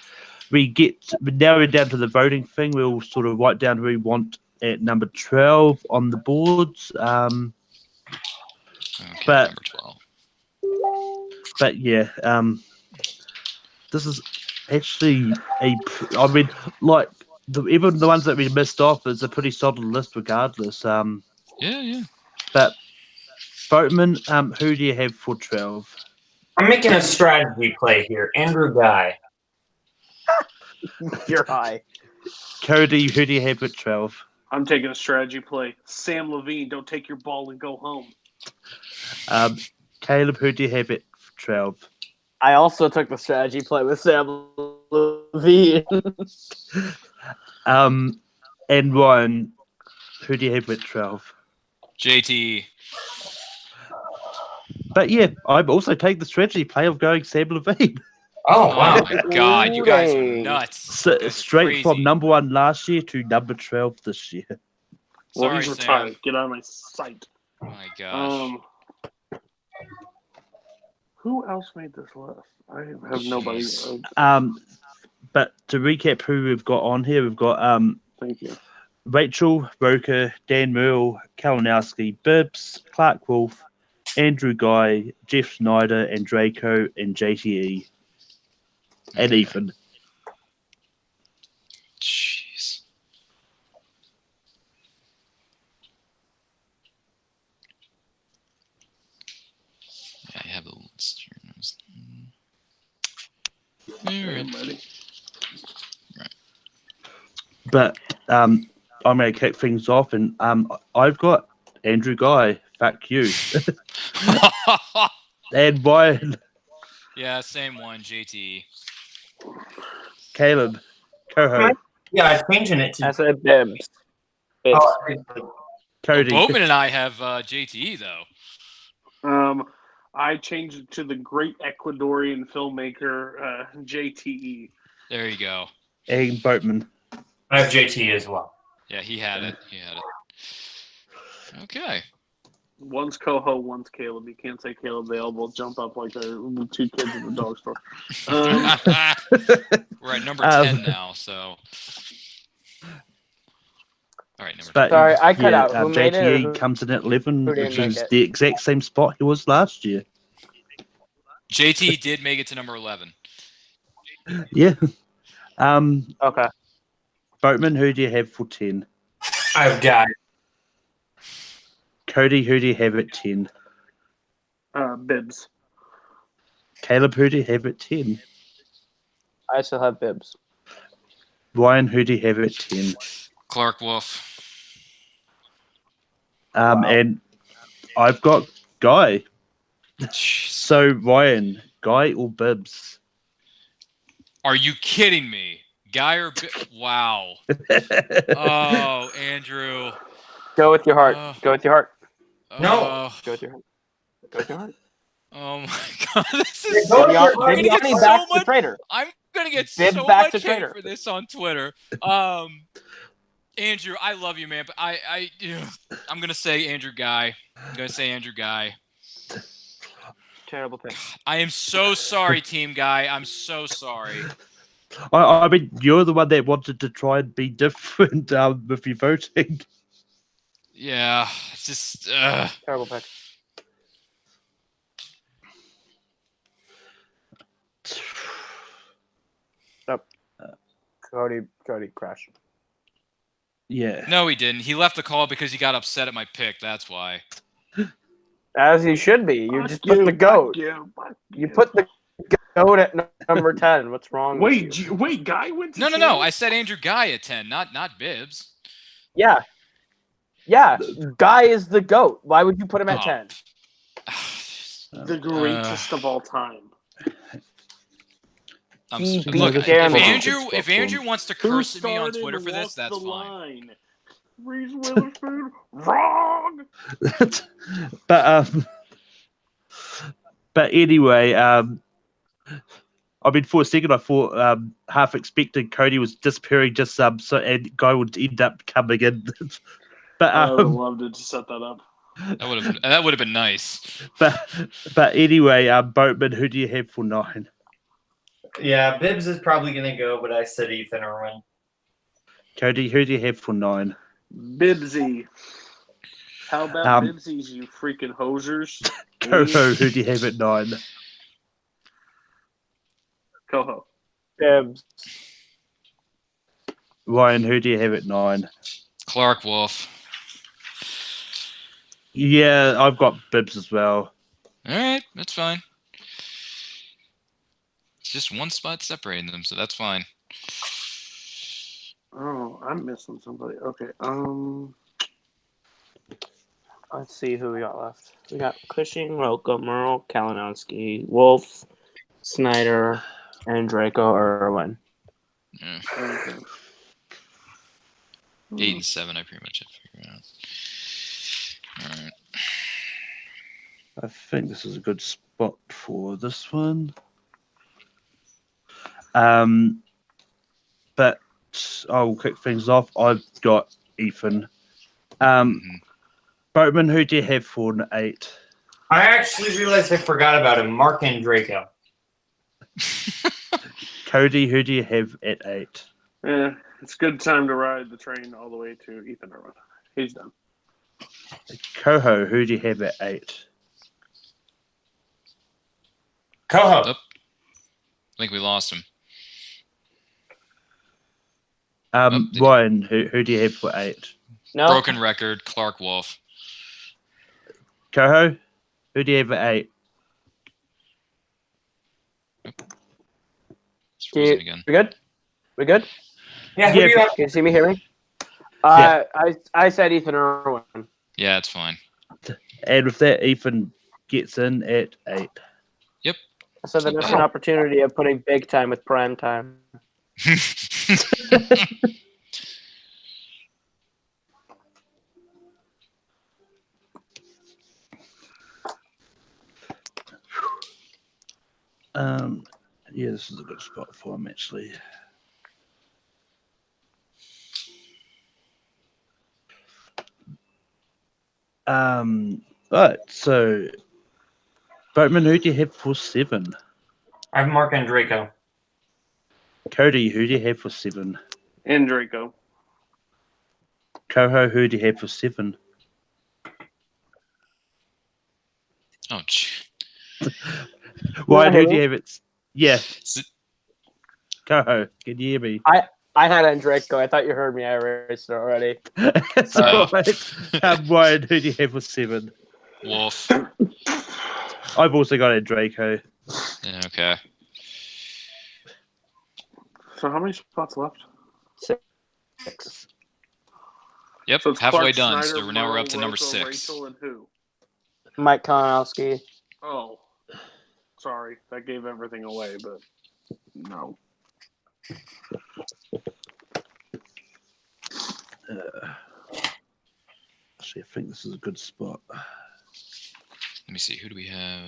Speaker 2: now we're down to the voting thing. We'll sort of write down who we want at number 12 on the boards.
Speaker 5: Okay,
Speaker 2: but
Speaker 5: number 12.
Speaker 2: But yeah, this is actually I mean, like even the ones that we missed off is a pretty solid list, regardless.
Speaker 5: Yeah.
Speaker 2: But Boatman, who do you have for 12?
Speaker 3: I'm making a strategy play here. Andrew Guy.
Speaker 4: You're high.
Speaker 2: Cody, who do you have at 12?
Speaker 1: I'm taking a strategy play. Sam Levine, don't take your ball and go home.
Speaker 2: Caleb, who do you have at 12?
Speaker 4: I also took the strategy play with Sam Levine.
Speaker 2: And Ryan, who do you have at 12?
Speaker 5: JT.
Speaker 2: But yeah, I've also taken the strategy play of going Sam Levine.
Speaker 3: Oh, wow.
Speaker 5: Oh my God, you guys are nuts.
Speaker 2: So,
Speaker 5: That's
Speaker 2: straight
Speaker 5: crazy.
Speaker 2: from number 1 last year to number 12 this year.
Speaker 1: Well,
Speaker 5: Sorry,
Speaker 1: he's retired.
Speaker 5: Sam.
Speaker 1: Get out of my sight.
Speaker 5: Oh my gosh.
Speaker 1: Who else made this list? I have nobody.
Speaker 2: But to recap who we've got on here, we've got
Speaker 1: Thank you.
Speaker 2: Rachel, Roker, Dan Merle, Kalinowski, Bibbs, Clark Wolf, Andrew Guy, Jeff Snyder, and Draco, and JTE. And Ethan.
Speaker 5: Jeez. Yeah, I have the list here.
Speaker 1: I'm ready.
Speaker 5: Right.
Speaker 2: But I'm going to kick things off, and I've got Andrew Guy. Fuck you. And Brian.
Speaker 5: Yeah, same one, JT.
Speaker 2: Caleb. Coho.
Speaker 3: Yeah, I'm changing it to.
Speaker 4: I said Bibbs.
Speaker 3: Oh,
Speaker 2: Cody.
Speaker 5: Well, Boatman and I have JTE though.
Speaker 1: I changed it to the great Ecuadorian filmmaker JTE.
Speaker 5: There you go.
Speaker 2: And Boatman.
Speaker 3: I have JT as well.
Speaker 5: Yeah, he had it. Okay.
Speaker 1: One's Coho, one's Caleb. You can't say Caleb. They all both jump up like they're 2 kids at the dog store.
Speaker 5: We're at number 10 now, so. All right, number 10.
Speaker 4: Sorry, I cut out. Who made it?
Speaker 2: JTE comes in at 11,
Speaker 4: who didn't
Speaker 2: which
Speaker 4: make
Speaker 2: is
Speaker 4: it?
Speaker 2: the exact same spot he was last year.
Speaker 5: JT did make it to number 11.
Speaker 2: Yeah.
Speaker 4: Okay.
Speaker 2: Boatman, who do you have for 10?
Speaker 3: I've got
Speaker 2: Cody, who do you have at 10?
Speaker 1: Bibbs.
Speaker 2: Caleb, who do you have at 10?
Speaker 4: I still have Bibbs.
Speaker 2: Ryan, who do you have at 10?
Speaker 5: Clark Wolf.
Speaker 2: And I've got Guy.
Speaker 5: Jeez.
Speaker 2: So, Ryan, Guy or Bibbs?
Speaker 5: Are you kidding me? Guy or wow. Oh, Andrew.
Speaker 4: Go with your heart. Go with your heart.
Speaker 3: No.
Speaker 4: Go with your heart. Go with your heart.
Speaker 5: Oh my god, this
Speaker 3: Yeah,
Speaker 5: is
Speaker 3: go
Speaker 5: so.
Speaker 3: with your
Speaker 5: I'm
Speaker 3: heart.
Speaker 5: gonna get
Speaker 4: Bibiani
Speaker 5: so
Speaker 4: back to
Speaker 5: much.
Speaker 4: traitor.
Speaker 5: I'm gonna get
Speaker 4: Bib
Speaker 5: so
Speaker 4: back to
Speaker 5: much hate
Speaker 4: traitor.
Speaker 5: for this on Twitter. Andrew, I love you, man, but I'm gonna say Andrew Guy. I'm gonna say Andrew Guy.
Speaker 4: Terrible pick.
Speaker 5: I am so sorry, Team Guy. I'm so sorry.
Speaker 2: I mean, you're the one that wanted to try and be different with your voting.
Speaker 5: Yeah, it's just.
Speaker 4: Terrible pick. Nope. Cody crashed.
Speaker 2: Yeah.
Speaker 5: No, he didn't. He left the call because he got upset at my pick. That's why.
Speaker 4: As he should be. You just put the goat. You put the goat at number 10. What's wrong with you?
Speaker 1: Wait, Guy went to
Speaker 5: No. I said Andrew Guy at 10, not Bibbs.
Speaker 4: Yeah. Yeah. Guy is the goat. Why would you put him at 10?
Speaker 1: The greatest of all time.
Speaker 5: Look, if Andrew wants to curse at me on Twitter for this, that's fine.
Speaker 1: Reese Witherspoon, wrong.
Speaker 2: But anyway, I mean, for a second, I thought half expected Cody was disappearing, just so and Guy would end up coming in. But
Speaker 1: I would have loved it to set that up.
Speaker 5: That would have been nice.
Speaker 2: But anyway, Boatman, who do you have for 9?
Speaker 3: Yeah, Bibbs is probably going to go, but I said Ethan Irwin.
Speaker 2: Cody, who do you have for 9?
Speaker 1: Bibsy. How about Bibsies, you freaking hosers?
Speaker 2: Coho, who do you have at 9?
Speaker 1: Coho.
Speaker 4: Bibbs.
Speaker 2: Ryan, who do you have at 9?
Speaker 5: Clark Wolf.
Speaker 2: Yeah, I've got Bibbs as well.
Speaker 5: All right, that's fine. It's just one spot separating them, so that's fine.
Speaker 1: Oh, I'm missing somebody. Okay.
Speaker 4: Let's see who we got left. We got Cushing, Roca, Merle, Kalinowski, Wolf, Snyder, and Draco Irwin.
Speaker 5: Yeah.
Speaker 1: Okay.
Speaker 5: 8 and 7, I pretty much have figured out. All right.
Speaker 2: I think this is a good spot for this one. But I'll kick things off. I've got Ethan. Boatman, who do you have for 8?
Speaker 3: I actually realized I forgot about him. Mark and Draco.
Speaker 2: Cody, who do you have at 8?
Speaker 1: Yeah, it's a good time to ride the train all the way to Ethan Irwin. He's done.
Speaker 2: Coho, who do you have at 8?
Speaker 3: Coho.
Speaker 5: I think we lost him.
Speaker 2: Ryan, who do you have for 8?
Speaker 4: No.
Speaker 5: Broken record, Clark Wolf.
Speaker 2: Coho, who do you have at 8?
Speaker 5: It's frozen again.
Speaker 4: We good? We good?
Speaker 3: Yeah, who do you have?
Speaker 4: Can you see me, hear me?
Speaker 2: Yeah.
Speaker 4: I said Ethan Irwin.
Speaker 5: Yeah, it's fine.
Speaker 2: And with that, Ethan gets in at 8.
Speaker 5: Yep.
Speaker 4: I said that there's an opportunity of putting big time with prime time.
Speaker 2: Yeah, this is a good spot for him, actually. Right, so Boatman, who do you have for 7?
Speaker 3: I have Mark and Draco.
Speaker 2: Cody, who do you have for 7?
Speaker 1: And Draco.
Speaker 2: Coho, who do you have for 7?
Speaker 5: Oh, gee.
Speaker 2: Wyatt, who do you have it? Yeah. Coho, can you hear me?
Speaker 4: I had it in Draco. I thought you heard me. I erased it already.
Speaker 2: It's all right. Wyatt, who do you have for 7?
Speaker 5: Wolf.
Speaker 2: I've also got a Draco.
Speaker 5: Yeah, okay.
Speaker 1: So how many spots left?
Speaker 4: 6.
Speaker 5: Yep,
Speaker 1: So it's
Speaker 5: halfway
Speaker 1: Clark,
Speaker 5: done.
Speaker 1: Snyder,
Speaker 5: So now we're up to
Speaker 1: Merle,
Speaker 5: number
Speaker 1: Roca,
Speaker 5: 6.
Speaker 1: Rachel, and who?
Speaker 4: Mike Kalinowski.
Speaker 1: Oh, sorry. That gave everything away, but no.
Speaker 2: Actually, I think this is a good spot.
Speaker 5: Let me see. Who do we have?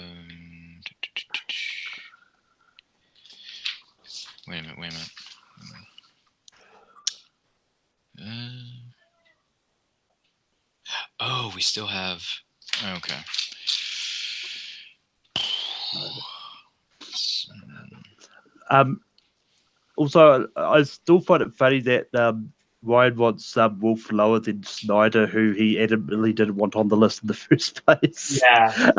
Speaker 5: Wait a minute. Oh, we still have. Okay.
Speaker 2: Also, I still find it funny that Ryan wants Wolf lower than Snyder, who he adamantly didn't want on the list in the first place.
Speaker 3: Yeah.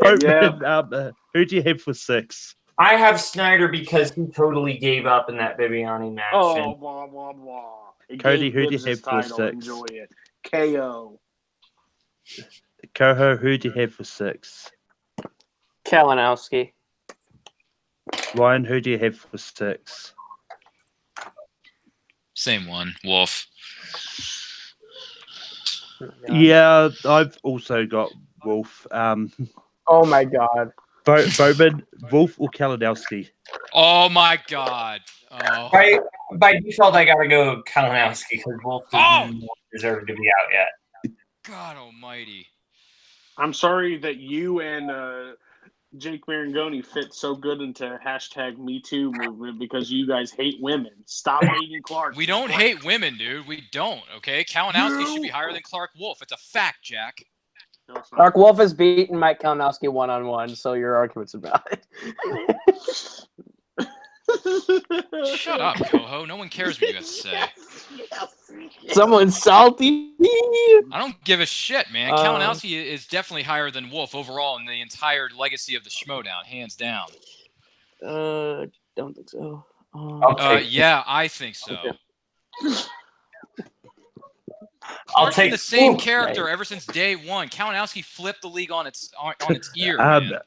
Speaker 2: Boatman, who do you have for 6?
Speaker 3: I have Snyder because he totally gave up in that Bibiani match.
Speaker 1: Oh, blah, blah, blah. It
Speaker 2: Cody,
Speaker 1: gave
Speaker 2: who do you
Speaker 1: Gibbs his
Speaker 2: have for
Speaker 1: title.
Speaker 2: 6?
Speaker 1: Enjoy it. KO.
Speaker 2: Coho, who do you have for 6?
Speaker 4: Kalinowski.
Speaker 2: Ryan, who do you have for 6?
Speaker 5: Same one. Wolf.
Speaker 2: Yeah, I've also got Wolf.
Speaker 4: Oh my god.
Speaker 2: Boatman, Wolf or Kalinowski?
Speaker 5: Oh my god. Oh.
Speaker 3: By default, I gotta go Kalinowski because Wolf doesn't deserve to be out yet.
Speaker 5: God almighty.
Speaker 1: I'm sorry that you and Jake Marangoni fit so good into hashtag Me Too movement because you guys hate women. Stop hating Clark.
Speaker 5: We don't hate women, dude. We don't, okay? Kalinowski should be higher than Clark Wolf. It's a fact, Jack.
Speaker 1: No, it's not.
Speaker 4: Clark Wolf has beaten Mike Kalinowski 1-on-1, so your argument's about it.
Speaker 5: Shut up, Coho. No one cares what you have to say.
Speaker 4: Someone's salty.
Speaker 5: I don't give a shit, man. Kalinowski is definitely higher than Wolf overall in the entire legacy of the Schmoedown, hands down.
Speaker 4: Don't think so.
Speaker 5: Yeah, I think so.
Speaker 4: Okay.
Speaker 5: Clark's been the same character ever since day one. Kalinowski flipped the league on its ear, man.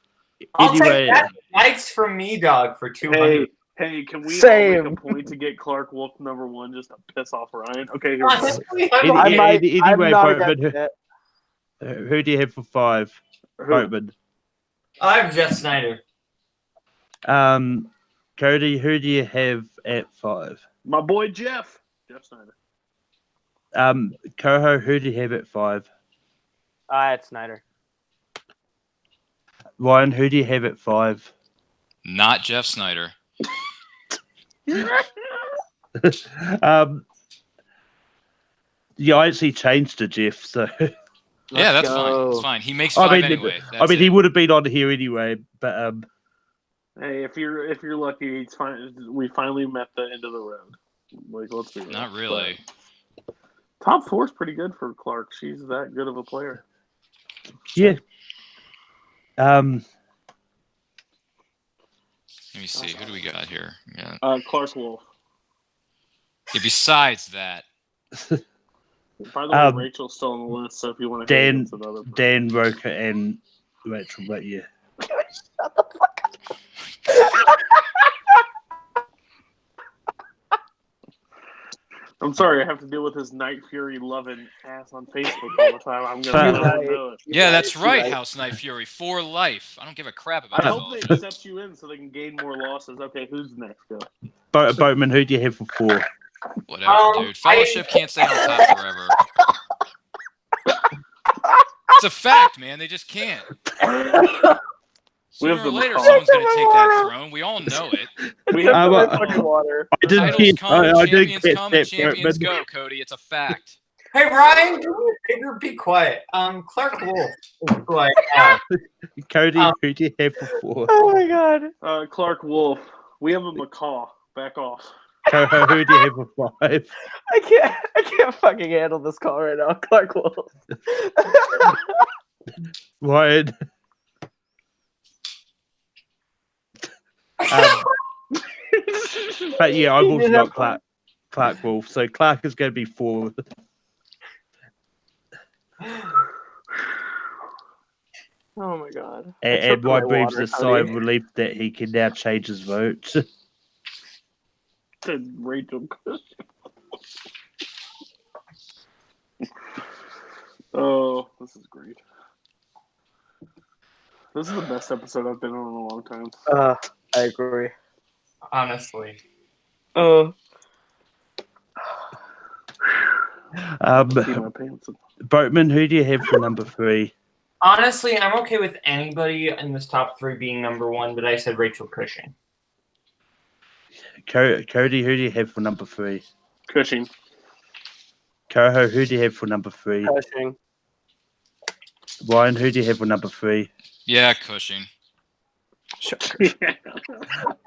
Speaker 3: I'll
Speaker 2: Anyway,
Speaker 3: take that. Likes from me, dog, for 200.
Speaker 1: Hey, can we all
Speaker 4: Same.
Speaker 1: make a point to get Clark Wolf #1 just to piss off Ryan? Okay, here we go.
Speaker 2: Anyway,
Speaker 4: not
Speaker 2: Boatman,
Speaker 4: against it.
Speaker 2: who do you have for 5? Boatman.
Speaker 3: I have Jeff Snyder.
Speaker 2: Cody, who do you have at 5?
Speaker 1: My boy Jeff Snyder.
Speaker 2: Coho, who do you have at 5?
Speaker 4: It's Snyder.
Speaker 2: Ryan, who do you have at 5?
Speaker 5: Not Jeff Snyder.
Speaker 2: Yeah, I actually changed to Jeff, so
Speaker 5: Yeah, that's fine. It's fine. He makes 5 anyway.
Speaker 2: He would have been on here anyway, but
Speaker 1: Hey, if you're lucky, it's fine. We finally met the end of the road. Like, let's be real.
Speaker 5: Not really.
Speaker 1: But top 4 is pretty good for Clark. She's that good of a player.
Speaker 2: yeah.
Speaker 5: Let me see. Who do we got here? Yeah.
Speaker 1: Clark Wolf.
Speaker 5: Yeah, besides that.
Speaker 1: By the way, Rachel's still on the list, so if you want to
Speaker 2: Dan Roker and Rachel, but yeah.
Speaker 4: Shut the fuck up.
Speaker 1: I'm sorry, I have to deal with his Night Fury loving ass on Facebook all the time. I'm gonna know it.
Speaker 5: Yeah, that's right, House Night Fury for life. I don't give a crap about
Speaker 1: I
Speaker 5: that.
Speaker 1: hope they accept you in so they can gain more losses. Okay, who's next? Go.
Speaker 2: Boatman, who do you have for 4?
Speaker 5: Whatever, dude. Fellowship can't stay on top forever. It's a fact, man. They just can't. Sooner or later, someone's going to take that throne. We all know it.
Speaker 1: We have
Speaker 4: water.
Speaker 5: Titles come, champions come, and champions go, Cody. It's a fact.
Speaker 3: Hey, Ryan, do me a favor, be quiet. Clark Wolf is who I have.
Speaker 2: Cody, who do you have for 4?
Speaker 4: Oh my god.
Speaker 1: Clark Wolf. We have a macaw. Back off.
Speaker 2: Who do you have for 5?
Speaker 4: I can't fucking handle this call right now. Clark Wolf.
Speaker 2: Ryan. But yeah, I've also got Clark Wolf. So Clark is going to be 4.
Speaker 4: Oh my god.
Speaker 2: And Ryan breathes a sigh of relief that he can now change his vote.
Speaker 1: To Rachel. Oh, this is great. This is the best episode I've been on in a long time.
Speaker 4: I agree.
Speaker 3: Honestly.
Speaker 1: See my pants.
Speaker 2: Boatman, who do you have for number 3?
Speaker 3: Honestly, I'm okay with anybody in this top 3 being number 1, but I said Rachel Cushing.
Speaker 2: Cody, who do you have for number 3?
Speaker 1: Cushing.
Speaker 2: Coho, who do you have for number 3?
Speaker 4: Cushing.
Speaker 2: Ryan, who do you have for number 3?
Speaker 5: Yeah, Cushing.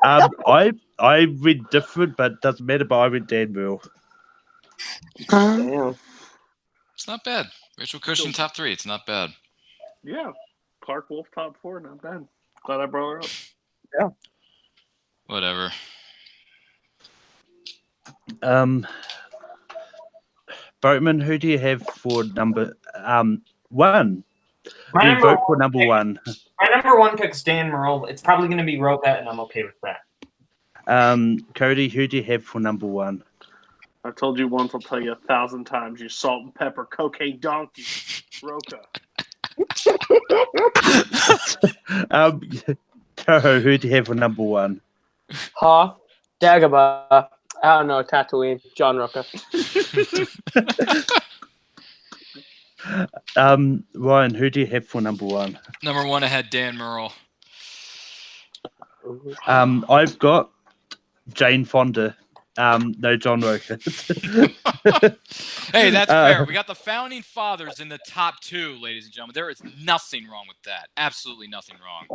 Speaker 2: I read different, but doesn't matter. But I read Dan Murrell.
Speaker 4: Damn.
Speaker 5: It's not bad. Rachel Cushing, top 3. It's not bad.
Speaker 1: Yeah. Clark Wolf, top 4. Not bad. Glad I brought her up.
Speaker 4: Yeah.
Speaker 5: Whatever.
Speaker 2: Boatman, who do you have for number 1?
Speaker 3: My
Speaker 2: We
Speaker 3: number
Speaker 2: vote for
Speaker 3: one
Speaker 2: number
Speaker 3: pick-
Speaker 2: 1.
Speaker 3: My number 1 pick's Dan Murrell. It's probably going to be Roka, and I'm okay with that.
Speaker 2: Cody, who do you have for number 1?
Speaker 1: I've told you once, I'll tell you 1,000 times. You salt and pepper, cocaine donkey, Roka.
Speaker 2: Coho, who do you have for number 1?
Speaker 4: Hoth, Dagobah, I don't know, Tatooine, John Roca.
Speaker 2: Ryan, who do you have for number 1?
Speaker 5: Number 1, I had Dan Murrell.
Speaker 2: I've got Jane Fonda. No, John Roca.
Speaker 5: Hey, that's fair. We got the founding fathers in the top 2, ladies and gentlemen. There is nothing wrong with that. Absolutely nothing wrong.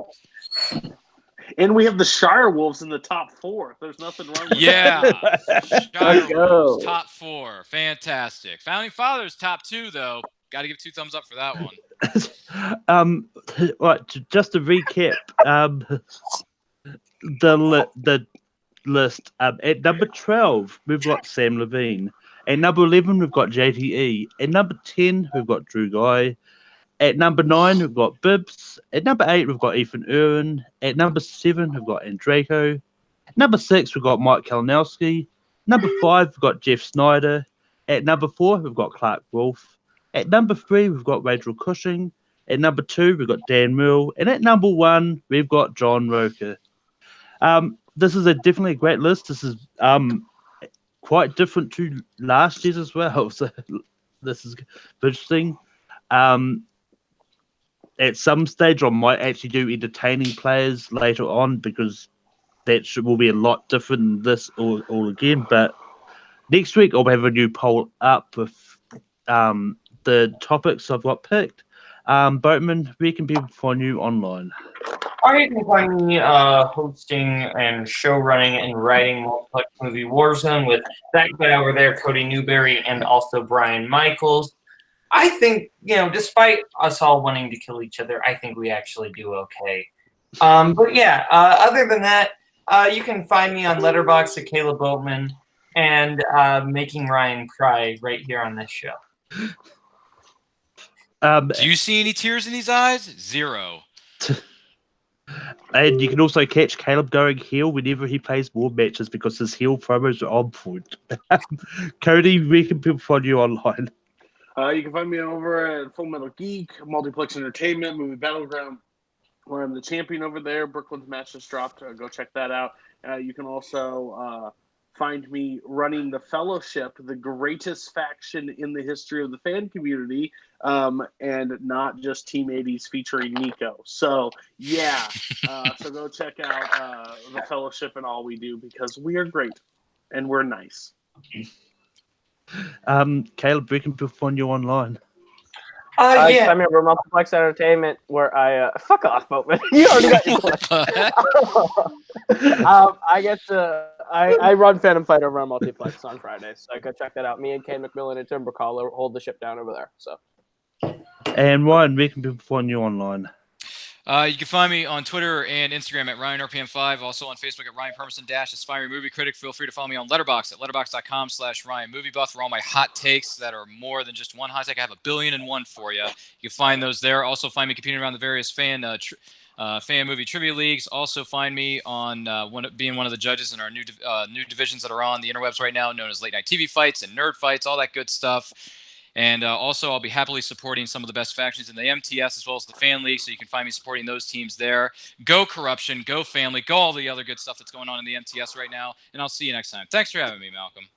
Speaker 1: And we have the Shire Wolves in the top 4. There's nothing wrong with
Speaker 5: Yeah. Shire
Speaker 4: Let's go.
Speaker 5: Wolves, top 4. Fantastic. Founding fathers, top 2, though. Got to give 2 thumbs up for that one.
Speaker 2: Right, just to recap, the list. At number 12, we've got Sam Levine. At number 11, we've got JTE. At number 10, we've got Drew Guy. At number 9, we've got Bibbs. At number 8, we've got Ethan Irwin. At number 7, we've got Andraco. At number 6, we've got Mike Kalinowski. Number 5, we've got Jeff Snyder. At number 4, we've got Clark Wolf. At number 3, we've got Rachel Cushing. At number 2, we've got Dan Murrell. And at number 1, we've got John Roca. This is definitely a great list. This is quite different to last year's as well. So this is interesting. At some stage, I might actually do entertaining players later on because that will be a lot different than this all again. But next week, I'll have a new poll up with the topics I've got picked. Boatman, where can people find you online?
Speaker 3: Or you can find me hosting and show running and writing Multiplex Movie Warzone with that guy over there, Cody Newberry, and also Brian Michaels. I think, despite us all wanting to kill each other, I think we actually do okay. But yeah, other than that, you can find me on Letterboxd at Caleb Boatman and making Ryan cry right here on this show.
Speaker 5: Do you see any tears in these eyes? 0.
Speaker 2: And you can also catch Caleb going heel whenever he plays more matches because his heel promos are on point. Cody, where can people find you online?
Speaker 1: You can find me over at Full Metal Geek, Multiplex Entertainment, Movie Battleground, where I'm the champion over there. Brooklyn's match just dropped. Go check that out. You can also find me running the Fellowship, the greatest faction in the history of the fan community, and not just Team 80s featuring Nico. So, yeah. So go check out the Fellowship and all we do because we are great and we're nice.
Speaker 2: Caleb, where can people find you online?
Speaker 3: Yeah.
Speaker 4: I'm over Multiplex Entertainment where I fuck off, Boatman. You already got your play. I run Phantom Fight over on Multiplex on Fridays, so go check that out. Me and Kane McMillan and Tim Bracala hold the ship down over there. So.
Speaker 2: And Ryan, where can people find you online?
Speaker 5: You can find me on Twitter and Instagram at RyanRPM5. Also on Facebook at Ryan Permerson - Aspiring Movie Critic. Feel free to follow me on Letterboxd at letterboxd.com/RyanMovieBuff for all my hot takes that are more than just one hot take. I have 1,000,000,001 for you. You can find those there. Also find me competing around the various fan movie trivia leagues. Also find me on being one of the judges in our new divisions that are on the interwebs right now, known as Late Night TV Fights and Nerd Fights, all that good stuff. And also, I'll be happily supporting some of the best factions in the MTS as well as the Fan League, so you can find me supporting those teams there. Go Corruption, go Family, go all the other good stuff that's going on in the MTS right now, and I'll see you next time. Thanks for having me, Malcolm.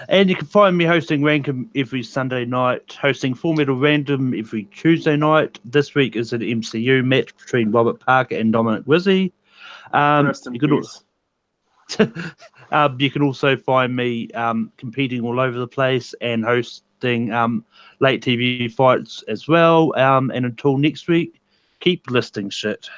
Speaker 2: And you can find me hosting Rankum every Sunday night, hosting Full Metal Random every Tuesday night. This week is an MCU match between Robert Parker and Dominic Wizzy.
Speaker 1: Rest in peace.
Speaker 2: You can also find me competing all over the place and hosting late TV fights as well. And until next week, keep listing shit.